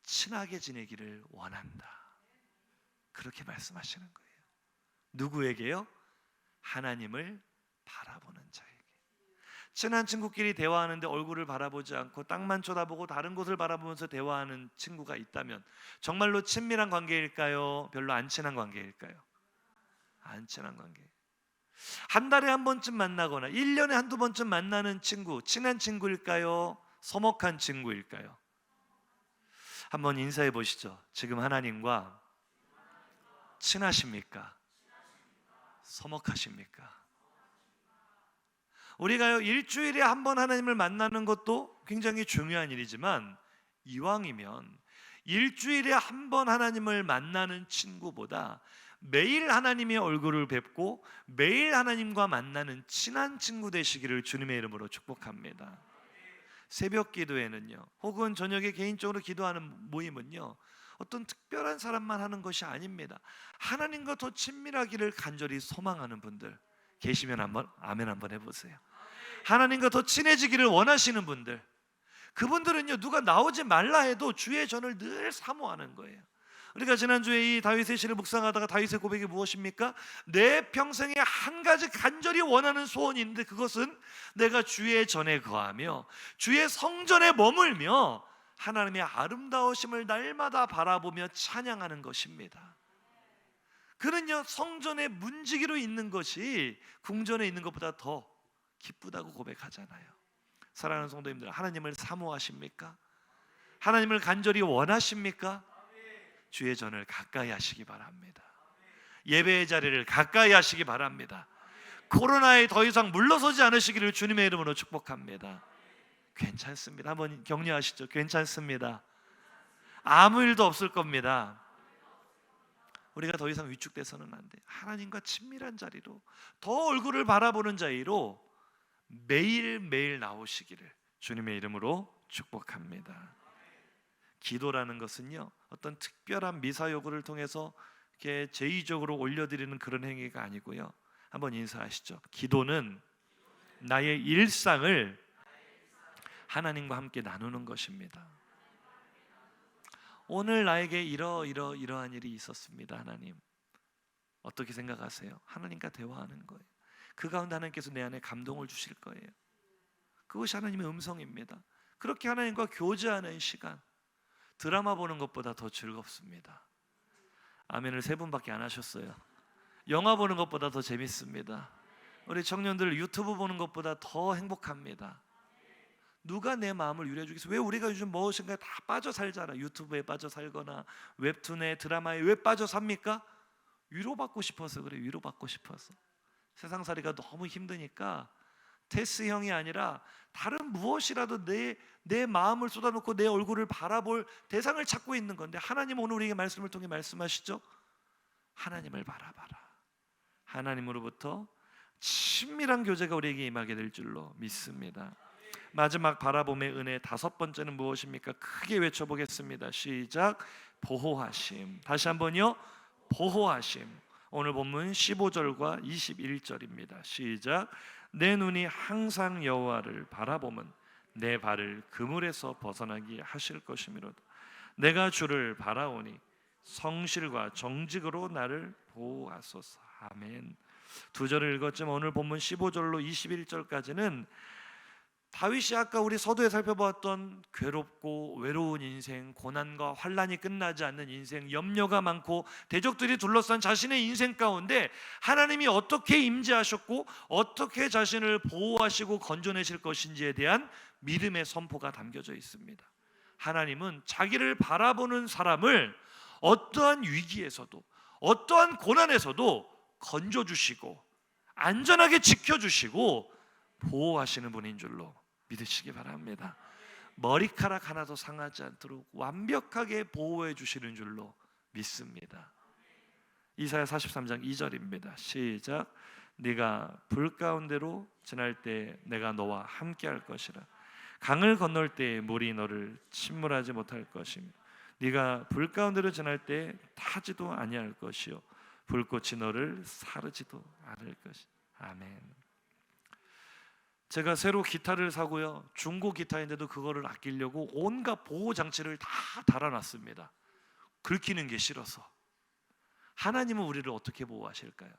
친하게 지내기를 원한다, 그렇게 말씀하시는 거예요. 누구에게요? 하나님을 바라보는 자에게. 친한 친구끼리 대화하는데 얼굴을 바라보지 않고 땅만 쳐다보고 다른 곳을 바라보면서 대화하는 친구가 있다면 정말로 친밀한 관계일까요? 별로 안 친한 관계일까요? 안 친한 관계. 한 달에 한 번쯤 만나거나 1년에 한두 번쯤 만나는 친구, 친한 친구일까요? 서먹한 친구일까요? 한번 인사해 보시죠. 지금 하나님과 친하십니까? 서먹하십니까? 우리가요, 일주일에 한 번 하나님을 만나는 것도 굉장히 중요한 일이지만 이왕이면 일주일에 한 번 하나님을 만나는 친구보다 매일 하나님의 얼굴을 뵙고 매일 하나님과 만나는 친한 친구 되시기를 주님의 이름으로 축복합니다. 새벽 기도회는요, 혹은 저녁에 개인적으로 기도하는 모임은요, 어떤 특별한 사람만 하는 것이 아닙니다. 하나님과 더 친밀하기를 간절히 소망하는 분들 계시면 한번 아멘 한번 해보세요. 하나님과 더 친해지기를 원하시는 분들, 그분들은요, 누가 나오지 말라 해도 주의 전을 늘 사모하는 거예요. 우리가 지난주에 이 다윗의 시를 묵상하다가 다윗의 고백이 무엇입니까? 내 평생에 한 가지 간절히 원하는 소원이 있는데 그것은 내가 주의 전에 거하며 주의 성전에 머물며 하나님의 아름다우심을 날마다 바라보며 찬양하는 것입니다. 그는요, 성전의 문지기로 있는 것이 궁전에 있는 것보다 더 기쁘다고 고백하잖아요. 사랑하는 성도님들, 하나님을 사모하십니까? 하나님을 간절히 원하십니까? 주의 전을 가까이 하시기 바랍니다. 예배의 자리를 가까이 하시기 바랍니다. 코로나에 더 이상 물러서지 않으시기를 주님의 이름으로 축복합니다. 괜찮습니다. 한번 격려하시죠. 괜찮습니다. 아무 일도 없을 겁니다. 우리가 더 이상 위축돼서는 안 돼. 하나님과 친밀한 자리로, 더 얼굴을 바라보는 자리로 매일매일 나오시기를 주님의 이름으로 축복합니다. 기도라는 것은요, 어떤 특별한 미사 요구를 통해서 이렇게 제의적으로 올려드리는 그런 행위가 아니고요. 한번 인사하시죠. 기도는 나의 일상을 하나님과 함께 나누는 것입니다. 오늘 나에게 이러한 일이 있었습니다. 하나님, 어떻게 생각하세요? 하나님과 대화하는 거예요. 그 가운데 하나님께서 내 안에 감동을 주실 거예요. 그것이 하나님의 음성입니다. 그렇게 하나님과 교제하는 시간, 드라마 보는 것보다 더 즐겁습니다. 아멘을 3분밖에 안 하셨어요. 영화 보는 것보다 더 재밌습니다. 우리 청년들 유튜브 보는 것보다 더 행복합니다. 누가 내 마음을 유래해 주겠어요? 왜 우리가 요즘 무엇인가에 다 빠져 살잖아. 유튜브에 빠져 살거나 웹툰에, 드라마에 왜 빠져 삽니까? 위로받고 싶어서 그래. 위로받고 싶어서. 세상살이가 너무 힘드니까 테스 형이 아니라 다른 무엇이라도 내 마음을 쏟아놓고 내 얼굴을 바라볼 대상을 찾고 있는 건데, 하나님 오늘 우리에게 말씀을 통해 말씀하시죠. 하나님을 바라봐라. 하나님으로부터 친밀한 교제가 우리에게 임하게 될 줄로 믿습니다. 마지막 바라봄의 은혜 5번째는 무엇입니까? 크게 외쳐보겠습니다. 시작. 보호하심. 다시 한번요. 보호하심. 오늘 본문 15절과 21절입니다. 시작. 내 눈이 항상 여호와를 바라보면 내 발을 그물에서 벗어나게 하실 것이미로다. 내가 주를 바라오니 성실과 정직으로 나를 보호하소서. 아멘. 2절을 읽었지만 오늘 본문 15절로 21절까지는 다윗이 아까 우리 서두에 살펴보았던 괴롭고 외로운 인생, 고난과 환난이 끝나지 않는 인생, 염려가 많고 대적들이 둘러싼 자신의 인생 가운데 하나님이 어떻게 임재하셨고 어떻게 자신을 보호하시고 건져내실 것인지에 대한 믿음의 선포가 담겨져 있습니다. 하나님은 자기를 바라보는 사람을 어떠한 위기에서도, 어떠한 고난에서도 건져주시고 안전하게 지켜주시고 보호하시는 분인 줄로 믿으시기 바랍니다. 머리카락 하나도 상하지 않도록 완벽하게 보호해 주시는 줄로 믿습니다. 이사야 43장 2절입니다. 시작. 네가 불 가운데로 지날 때 내가 너와 함께 할 것이라. 강을 건널 때 물이 너를 침몰하지 못할 것이며 네가 불 가운데로 지날 때 타지도 아니할 것이요 불꽃이 너를 사르지도 않을 것이. 아멘. 제가 새로 기타를 사고요, 중고 기타인데도 그거를 아끼려고 온갖 보호 장치를 다 달아놨습니다. 긁히는 게 싫어서. 하나님은 우리를 어떻게 보호하실까요?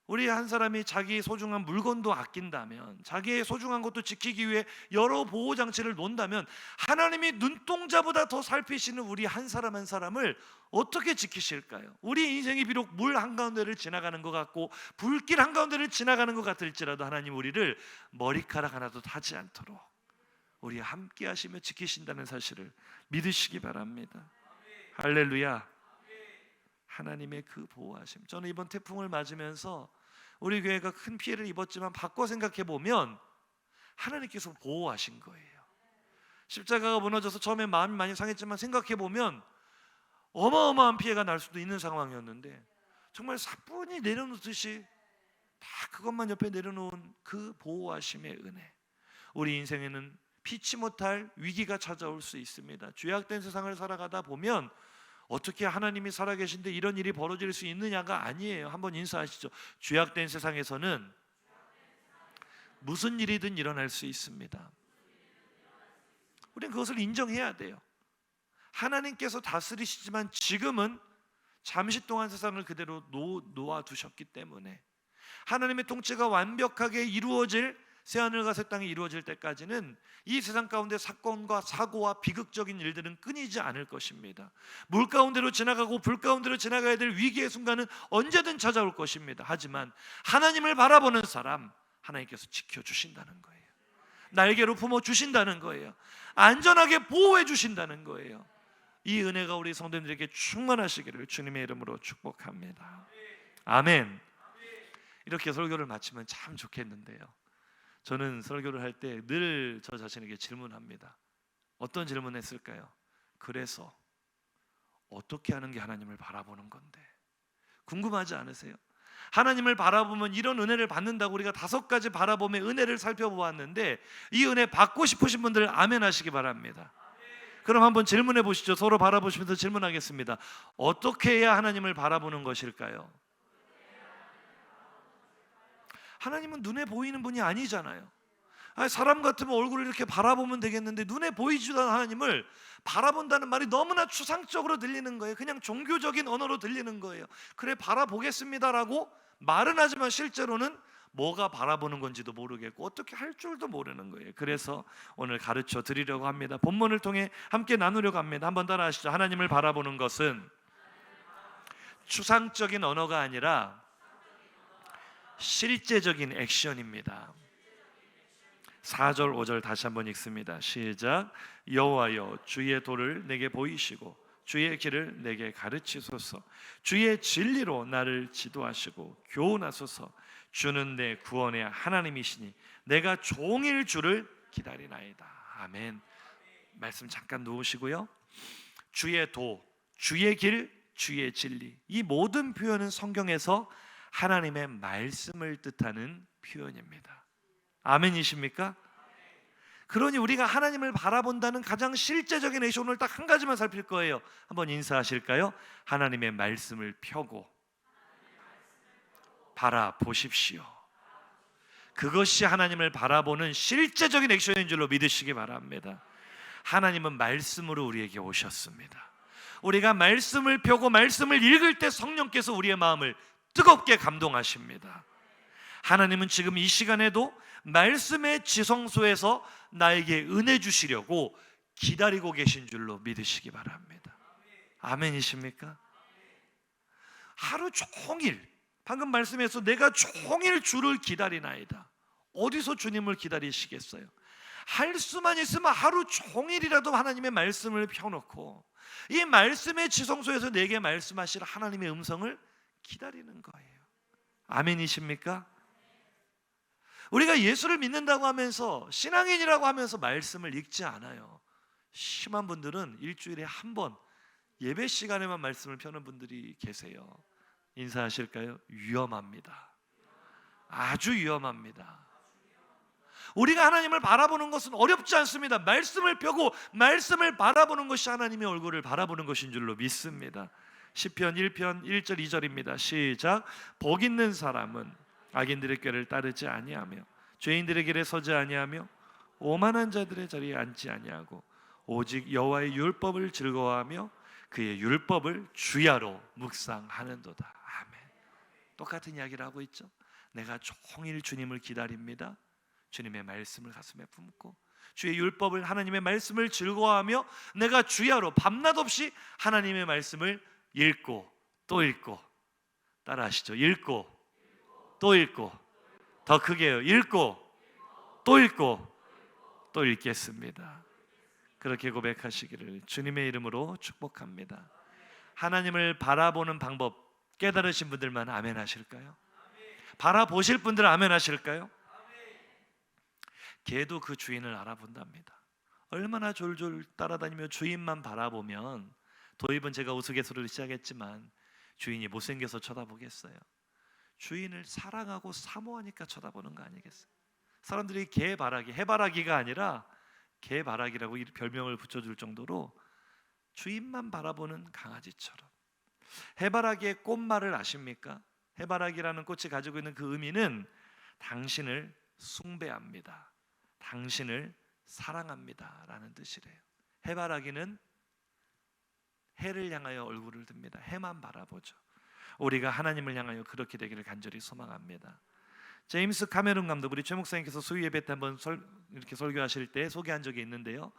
우리 한 사람이 자기 소중한 물건도 아낀다면, 자기의 소중한 것도 지키기 위해 여러 보호 장치를 놓는다면, 하나님이 눈동자보다 더 살피시는 우리 한 사람 한 사람을 어떻게 지키실까요? 우리 인생이 비록 물 한가운데를 지나가는 것 같고 불길 한가운데를 지나가는 것 같을지라도 하나님 우리를 머리카락 하나도 타지 않도록 우리 함께 하시며 지키신다는 사실을 믿으시기 바랍니다. 할렐루야. 하나님의 그 보호하심. 저는 이번 태풍을 맞으면서 우리 교회가 큰 피해를 입었지만 바꿔 생각해 보면 하나님께서 보호하신 거예요. 십자가가 무너져서 처음에 마음이 많이 상했지만 생각해 보면 어마어마한 피해가 날 수도 있는 상황이었는데 정말 사뿐히 내려놓듯이 다 그것만 옆에 내려놓은 그 보호하심의 은혜. 우리 인생에는 피치 못할 위기가 찾아올 수 있습니다. 죄악된 세상을 살아가다 보면 어떻게 하나님이 살아계신데 이런 일이 벌어질 수 있느냐가 아니에요. 한번 인사하시죠. 죄악된 세상에서는 무슨 일이든 일어날 수 있습니다. 우리는 그것을 인정해야 돼요. 하나님께서 다스리시지만 지금은 잠시 동안 세상을 그대로 놓아두셨기 때문에 하나님의 통치가 완벽하게 이루어질, 새하늘과 새 땅이 이루어질 때까지는 이 세상 가운데 사건과 사고와 비극적인 일들은 끊이지 않을 것입니다. 물 가운데로 지나가고 불 가운데로 지나가야 될 위기의 순간은 언제든 찾아올 것입니다. 하지만 하나님을 바라보는 사람, 하나님께서 지켜주신다는 거예요. 날개로 품어주신다는 거예요. 안전하게 보호해 주신다는 거예요. 이 은혜가 우리 성도님들에게 충만하시기를 주님의 이름으로 축복합니다. 아멘. 이렇게 설교를 마치면 참 좋겠는데요, 저는 설교를 할 때 늘 저 자신에게 질문합니다. 어떤 질문을 했을까요? 그래서 어떻게 하는 게 하나님을 바라보는 건데? 궁금하지 않으세요? 하나님을 바라보면 이런 은혜를 받는다고 우리가 5가지 바라봄의 은혜를 살펴보았는데 이 은혜 받고 싶으신 분들 아멘 하시기 바랍니다. 그럼 한번 질문해 보시죠. 서로 바라보시면서 질문하겠습니다. 어떻게 해야 하나님을 바라보는 것일까요? 하나님은 눈에 보이는 분이 아니잖아요. 사람 같으면 얼굴을 이렇게 바라보면 되겠는데 눈에 보이지도 않는 하나님을 바라본다는 말이 너무나 추상적으로 들리는 거예요. 그냥 종교적인 언어로 들리는 거예요. 그래 바라보겠습니다라고 말은 하지만 실제로는 뭐가 바라보는 건지도 모르겠고 어떻게 할 줄도 모르는 거예요. 그래서 오늘 가르쳐 드리려고 합니다. 본문을 통해 함께 나누려고 합니다. 한번 따라 하시죠. 하나님을 바라보는 것은 추상적인 언어가 아니라 실제적인 액션입니다. 4절 5절 다시 한번 읽습니다. 시작. 여호와여 주의 도를 내게 보이시고 주의 길을 내게 가르치소서. 주의 진리로 나를 지도하시고 교훈하소서. 주는 내 구원의 하나님이시니 내가 종일 주를 기다리나이다. 아멘. 말씀 잠깐 놓으시고요. 주의 도, 주의 길, 주의 진리, 이 모든 표현은 성경에서 하나님의 말씀을 뜻하는 표현입니다. 아멘이십니까? 그러니 우리가 하나님을 바라본다는 가장 실제적인 액션을 딱 한 가지만 살필 거예요. 한번 인사하실까요? 하나님의 말씀을 펴고 바라보십시오. 그것이 하나님을 바라보는 실제적인 액션인 줄로 믿으시기 바랍니다. 하나님은 말씀으로 우리에게 오셨습니다. 우리가 말씀을 펴고 말씀을 읽을 때 성령께서 우리의 마음을 뜨겁게 감동하십니다. 하나님은 지금 이 시간에도 말씀의 지성소에서 나에게 은혜 주시려고 기다리고 계신 줄로 믿으시기 바랍니다. 아멘이십니까? 하루 종일, 방금 말씀에서 내가 종일 주를 기다리나이다. 어디서 주님을 기다리시겠어요? 할 수만 있으면 하루 종일이라도 하나님의 말씀을 펴놓고 이 말씀의 지성소에서 내게 말씀하실 하나님의 음성을 기다리는 거예요. 아멘이십니까? 우리가 예수를 믿는다고 하면서 신앙인이라고 하면서 말씀을 읽지 않아요. 심한 분들은 일주일에 한 번 예배 시간에만 말씀을 펴는 분들이 계세요. 인사하실까요? 위험합니다. 아주 위험합니다. 우리가 하나님을 바라보는 것은 어렵지 않습니다. 말씀을 펴고 말씀을 바라보는 것이 하나님의 얼굴을 바라보는 것인 줄로 믿습니다. 시편 1편 1절 2절입니다. 시작. 복 있는 사람은 악인들의 꾀를 따르지 아니하며 죄인들의 길에 서지 아니하며 오만한 자들의 자리에 앉지 아니하고 오직 여호와의 율법을 즐거워하며 그의 율법을 주야로 묵상하는도다. 아멘. 똑같은 이야기를 하고 있죠. 내가 종일 주님을 기다립니다. 주님의 말씀을 가슴에 품고 주의 율법을, 하나님의 말씀을 즐거워하며 내가 주야로 밤낮 없이 하나님의 말씀을 읽고 또 읽고, 따라하시죠. 읽고 또 읽고, 더 크게요. 읽고 또 읽고 또 읽겠습니다. 그렇게 고백하시기를 주님의 이름으로 축복합니다. 하나님을 바라보는 방법 깨달으신 분들만 아멘 하실까요? 바라보실 분들 아멘 하실까요? 개도 그 주인을 알아본답니다. 얼마나 졸졸 따라다니며 주인만 바라보면, 도입은 제가 우스갯소리로 시작했지만 주인이 못생겨서 쳐다보겠어요? 주인을 사랑하고 사모하니까 쳐다보는 거 아니겠어요? 사람들이 개바라기, 해바라기가 아니라 개바라기라고 별명을 붙여줄 정도로 주인만 바라보는 강아지처럼. 해바라기의 꽃말을 아십니까? 해바라기라는 꽃이 가지고 있는 그 의미는 당신을 숭배합니다, 당신을 사랑합니다 라는 뜻이래요. 해바라기는 해를 향하여 얼굴을 듭니다. 해만 바라보죠. 우리가 하나님을 향하여 그렇게 되기를 간절히 소망합니다. 제임스 카메론 감독, 우리 최 목사님께서 수요 예배 때 한번 이렇게 설교하실 때 소개한 적이 있는데요.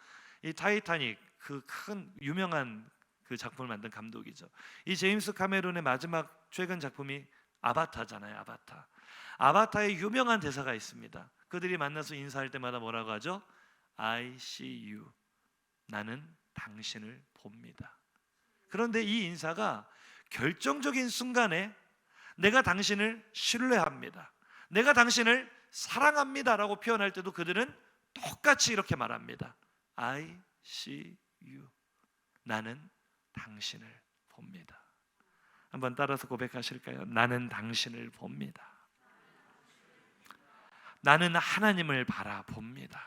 이 타이타닉, 그 큰 유명한 그 작품을 만든 감독이죠. 이 제임스 카메론의 마지막 최근 작품이 아바타잖아요. 아바타. 아바타의 유명한 대사가 있습니다. 그들이 만나서 인사할 때마다 뭐라고 하죠? I see you. 나는 당신을 봅니다. 그런데 이 인사가 결정적인 순간에 내가 당신을 신뢰합니다, 내가 당신을 사랑합니다 라고 표현할 때도 그들은 똑같이 이렇게 말합니다. I see you. 나는 당신을 봅니다. 한번 따라서 고백하실까요? 나는 당신을 봅니다. 나는 하나님을 바라봅니다.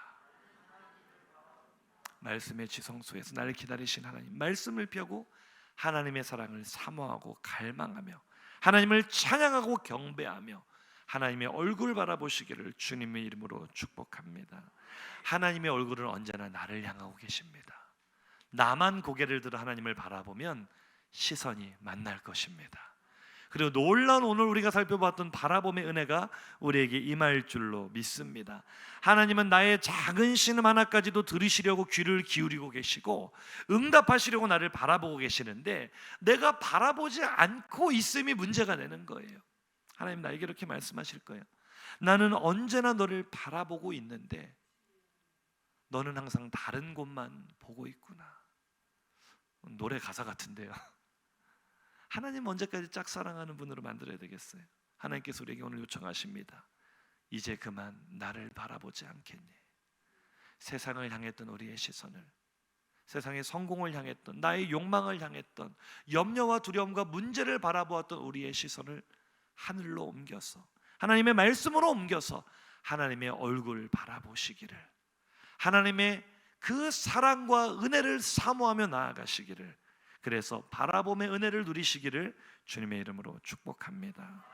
말씀의 지성소에서 나를 기다리신 하나님, 말씀을 펴고 하나님의 사랑을 사모하고 갈망하며 하나님을 찬양하고 경배하며 하나님의 얼굴 바라보시기를 주님의 이름으로 축복합니다. 하나님의 얼굴은 언제나 나를 향하고 계십니다. 나만 고개를 들어 하나님을 바라보면 시선이 만날 것입니다. 그리고 놀라운 오늘 우리가 살펴봤던 바라봄의 은혜가 우리에게 임할 줄로 믿습니다. 하나님은 나의 작은 신음 하나까지도 들으시려고 귀를 기울이고 계시고 응답하시려고 나를 바라보고 계시는데 내가 바라보지 않고 있음이 문제가 되는 거예요. 하나님 나에게 이렇게 말씀하실 거예요. 나는 언제나 너를 바라보고 있는데 너는 항상 다른 곳만 보고 있구나. 노래 가사 같은데요. 하나님 언제까지 짝사랑하는 분으로 만들어야 되겠어요? 하나님께서 우리에게 오늘 요청하십니다. 이제 그만 나를 바라보지 않겠니? 세상을 향했던 우리의 시선을, 세상의 성공을 향했던, 나의 욕망을 향했던, 염려와 두려움과 문제를 바라보았던 우리의 시선을 하늘로 옮겨서 하나님의 말씀으로 옮겨서 하나님의 얼굴을 바라보시기를, 하나님의 그 사랑과 은혜를 사모하며 나아가시기를, 그래서 바라봄의 은혜를 누리시기를 주님의 이름으로 축복합니다.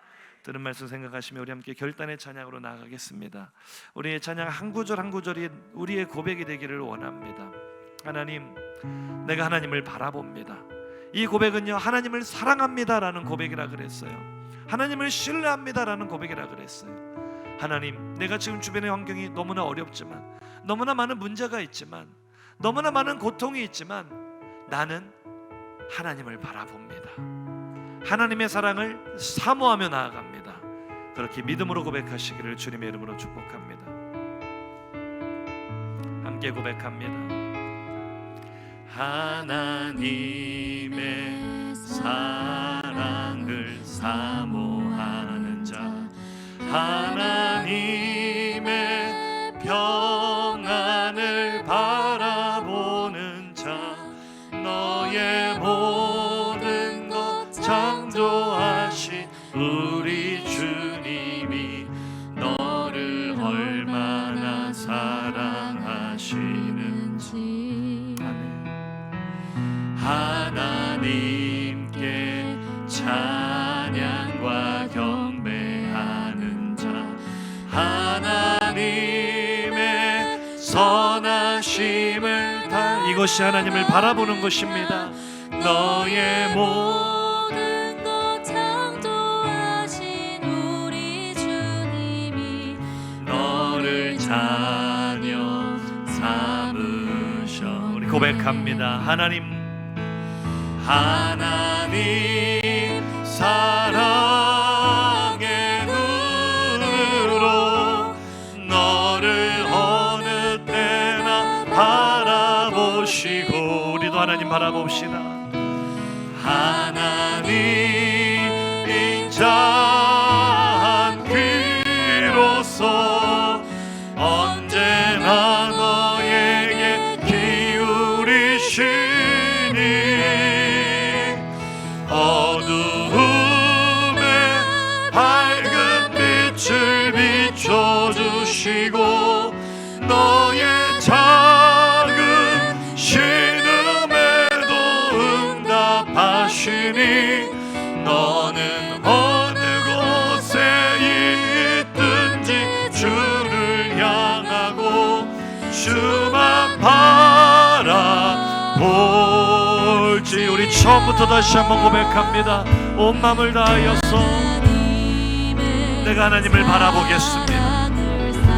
들은 말씀 생각하시며 우리 함께 결단의 찬양으로 나아가겠습니다. 우리의 찬양 한 구절 한 구절이 우리의 고백이 되기를 원합니다. 하나님, 내가 하나님을 바라봅니다. 이 고백은요, 하나님을 사랑합니다라는 고백이라 그랬어요. 하나님을 신뢰합니다라는 고백이라 그랬어요. 하나님, 내가 지금 주변의 환경이 너무나 어렵지만, 너무나 많은 문제가 있지만, 너무나 많은 고통이 있지만 나는 하나님을 바라봅니다. 하나님의 사랑을 사모하며 나아갑니다. 그렇게 믿음으로 고백하시기를 주님의 이름으로 축복합니다. 함께 고백합니다. 하나님의 사랑을 사모하는 자, 하나님의 평안을 바라보는 자, 너의 모든 것 창조하신 우리 주님이 너를 얼마나 사랑하시는지. 하나님께 찬양과 경배하는 자, 하나님의 선하심을 다, 이것이 하나님을 바라보는 것입니다. 너의 모든 것 창조하신 우리 주님이 너를 자녀 삼으셔. 우리 고백합니다. 하나님 사랑의 눈으로 너를 어느 때나 바라보시고, 우리도 하나님 바라봅시다. 하나님 인자한 귀로서 언제나 너에게 기울이시니 어두움에 밝은 빛을 비춰주시고 너의 작은 신음에도 응답하시니 너는 어느 곳에 있든지 주를 향하고 주만 바라볼지. 우리 처음부터 다시 한번 고백합니다. 온 마음을 다하여서 내가 하나님을 바라보겠습니다.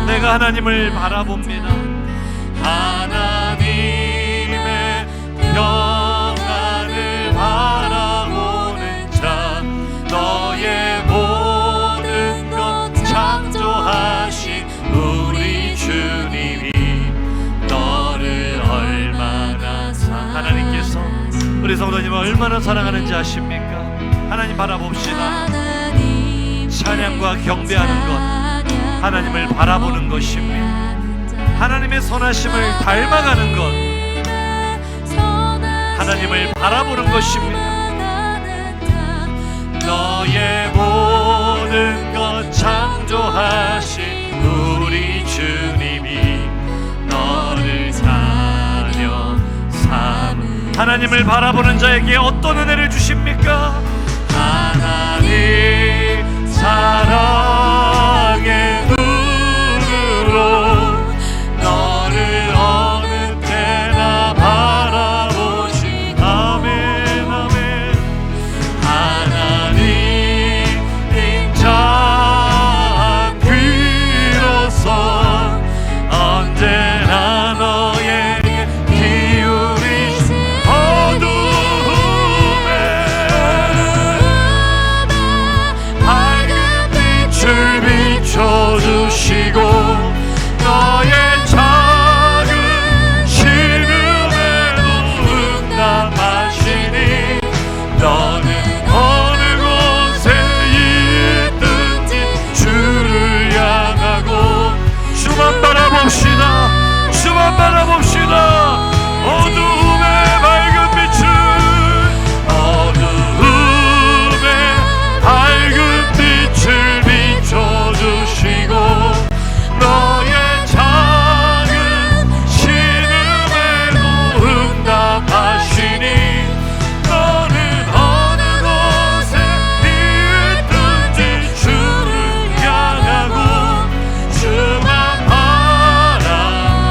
내가 하나님을 바라봅니다. 하나님의 평안을 바라보는 자, 너의 모든 것 창조하신 우리 주님이 너를 얼마나 하나님께서 우리 성도님을 얼마나 사랑하는지 아십니까? 하나님 바라봅시다. 찬양과 경배하는 것, 하나님을 바라보는 것입니다. 하나님의 선하심을 닮아가는 것, 하나님을 바라보는 것입니다. 너의 모든 것 창조하신 우리 주님이 너를 자녀 삼으. 하나님을 바라보는 자에게 어떤 은혜를 주십니까? 하나님 사랑의 눈으로 너를 어느 때나 바라보신. 아멘 아멘. 하나님 인자한 귀로서 언제나 너에게 기울이신 어두움에 밝은 빛을 비춰주시고 너의 작은 신음에도 응답하시니 너는 어느 곳에 있든지 주를 향하고 주만 바라봅시다. 주만 바라봅시다. 어두움의 밝은 빛을, 어두움의 밝은 빛을 비춰주시고 너의 작은 신음에도 응답하시니 너는 어느 곳에 있든지 주를 향하고 주만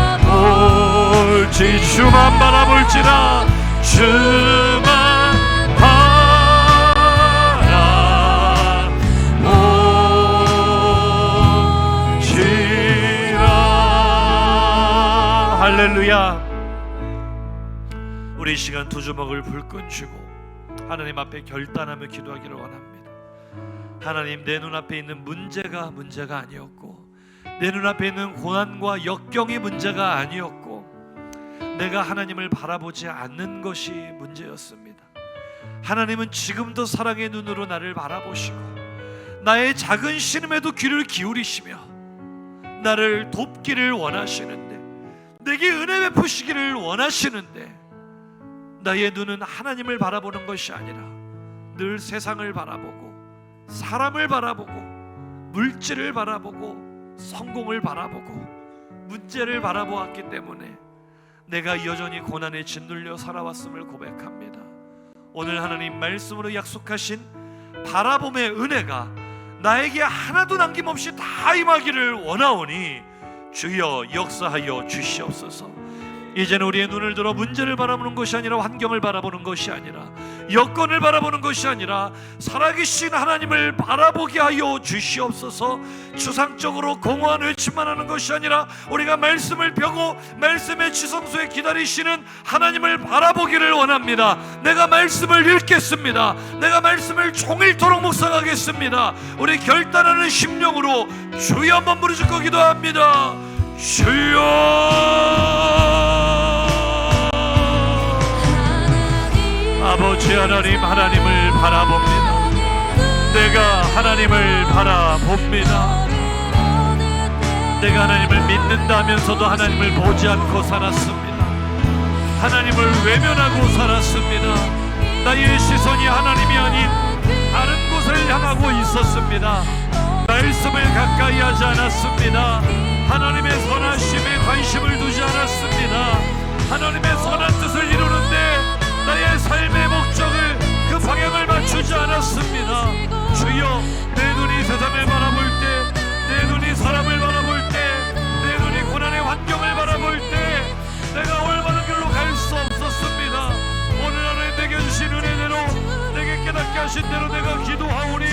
바라볼지. 주만 바라볼지라. 주만 바라볼지라. 할렐루야. 우리 이 시간 두 주먹을 불끈 쥐고 하나님 앞에 결단하며 기도하기를 원합니다. 하나님, 내 눈앞에 있는 문제가 아니었고 내 눈앞에 있는 고난과 역경이 문제가 아니었고 내가 하나님을 바라보지 않는 것이 문제였습니다. 하나님은 지금도 사랑의 눈으로 나를 바라보시고 나의 작은 신음에도 귀를 기울이시며 나를 돕기를 원하시는데, 내게 은혜 베푸시기를 원하시는데, 나의 눈은 하나님을 바라보는 것이 아니라 늘 세상을 바라보고 사람을 바라보고 물질을 바라보고 성공을 바라보고 문제를 바라보았기 때문에 내가 여전히 고난에 짓눌려 살아왔음을 고백합니다. 오늘 하나님 말씀으로 약속하신 바라봄의 은혜가 나에게 하나도 남김없이 다 임하기를 원하오니 주여 역사하여 주시옵소서. 이제는 우리의 눈을 들어 문제를 바라보는 것이 아니라 환경을 바라보는 것이 아니라 여건을 바라보는 것이 아니라 살아계신 하나님을 바라보게 하여 주시옵소서. 추상적으로 공허한 외침만 하는 것이 아니라 우리가 말씀을 펴고 말씀의 지성소에 기다리시는 하나님을 바라보기를 원합니다. 내가 말씀을 읽겠습니다. 내가 말씀을 종일토록 묵상하겠습니다. 우리 결단하는 심령으로 주여 한번 부르짖고 기도합니다. 주여, 아버지 하나님, 하나님을 바라봅니다. 내가 하나님을 바라봅니다. 내가 하나님을 믿는다 하면서도 하나님을 보지 않고 살았습니다. 하나님을 외면하고 살았습니다. 나의 시선이 하나님이 아닌 다른 곳을 향하고 있었습니다. 말씀을 가까이 하지 않았습니다. 하나님의 선하심에 관심을 두지 않았습니다. 하나님의 선한 뜻을 이루는데 나의 삶의 목적을, 그 방향을 맞추지 않았습니다. 주여, 내 눈이 세상을 바라볼 때, 내 눈이 사람을 바라볼 때, 내 눈이 고난의 환경을 바라볼 때 내가 올바른 길로 갈 수 없었습니다. 오늘 하루에 내게 주신 은혜대로, 내게 깨닫게 하신 대로 내가 기도하오니